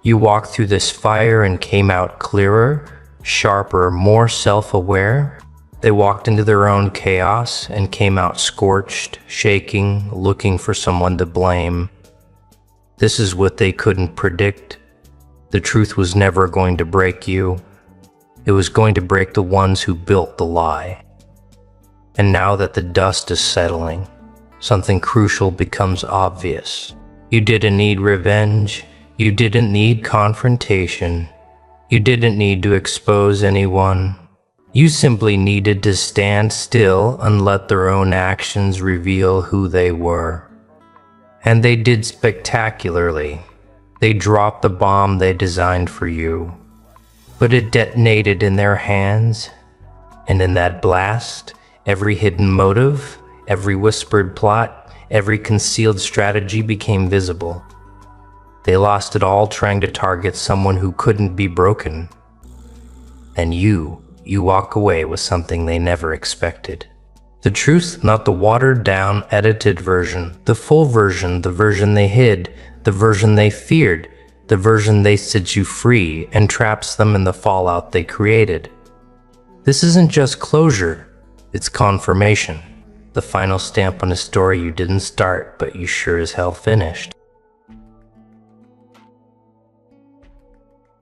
You walked through this fire and came out clearer, sharper, more self-aware. They walked into their own chaos and came out scorched, shaking, looking for someone to blame. This is what they couldn't predict. The truth was never going to break you. It was going to break the ones who built the lie. And now that the dust is settling, something crucial becomes obvious. You didn't need revenge. You didn't need confrontation. You didn't need to expose anyone. You simply needed to stand still and let their own actions reveal who they were. And they did spectacularly. They dropped the bomb they designed for you. But it detonated in their hands, and in that blast, every hidden motive, every whispered plot, every concealed strategy became visible. They lost it all trying to target someone who couldn't be broken. And you walk away with something they never expected. The truth, not the watered-down, edited version, the full version, the version they hid, the version they feared, the version they set you free and traps them in the fallout they created. This isn't just closure, it's confirmation. The final stamp on a story you didn't start, but you sure as hell finished.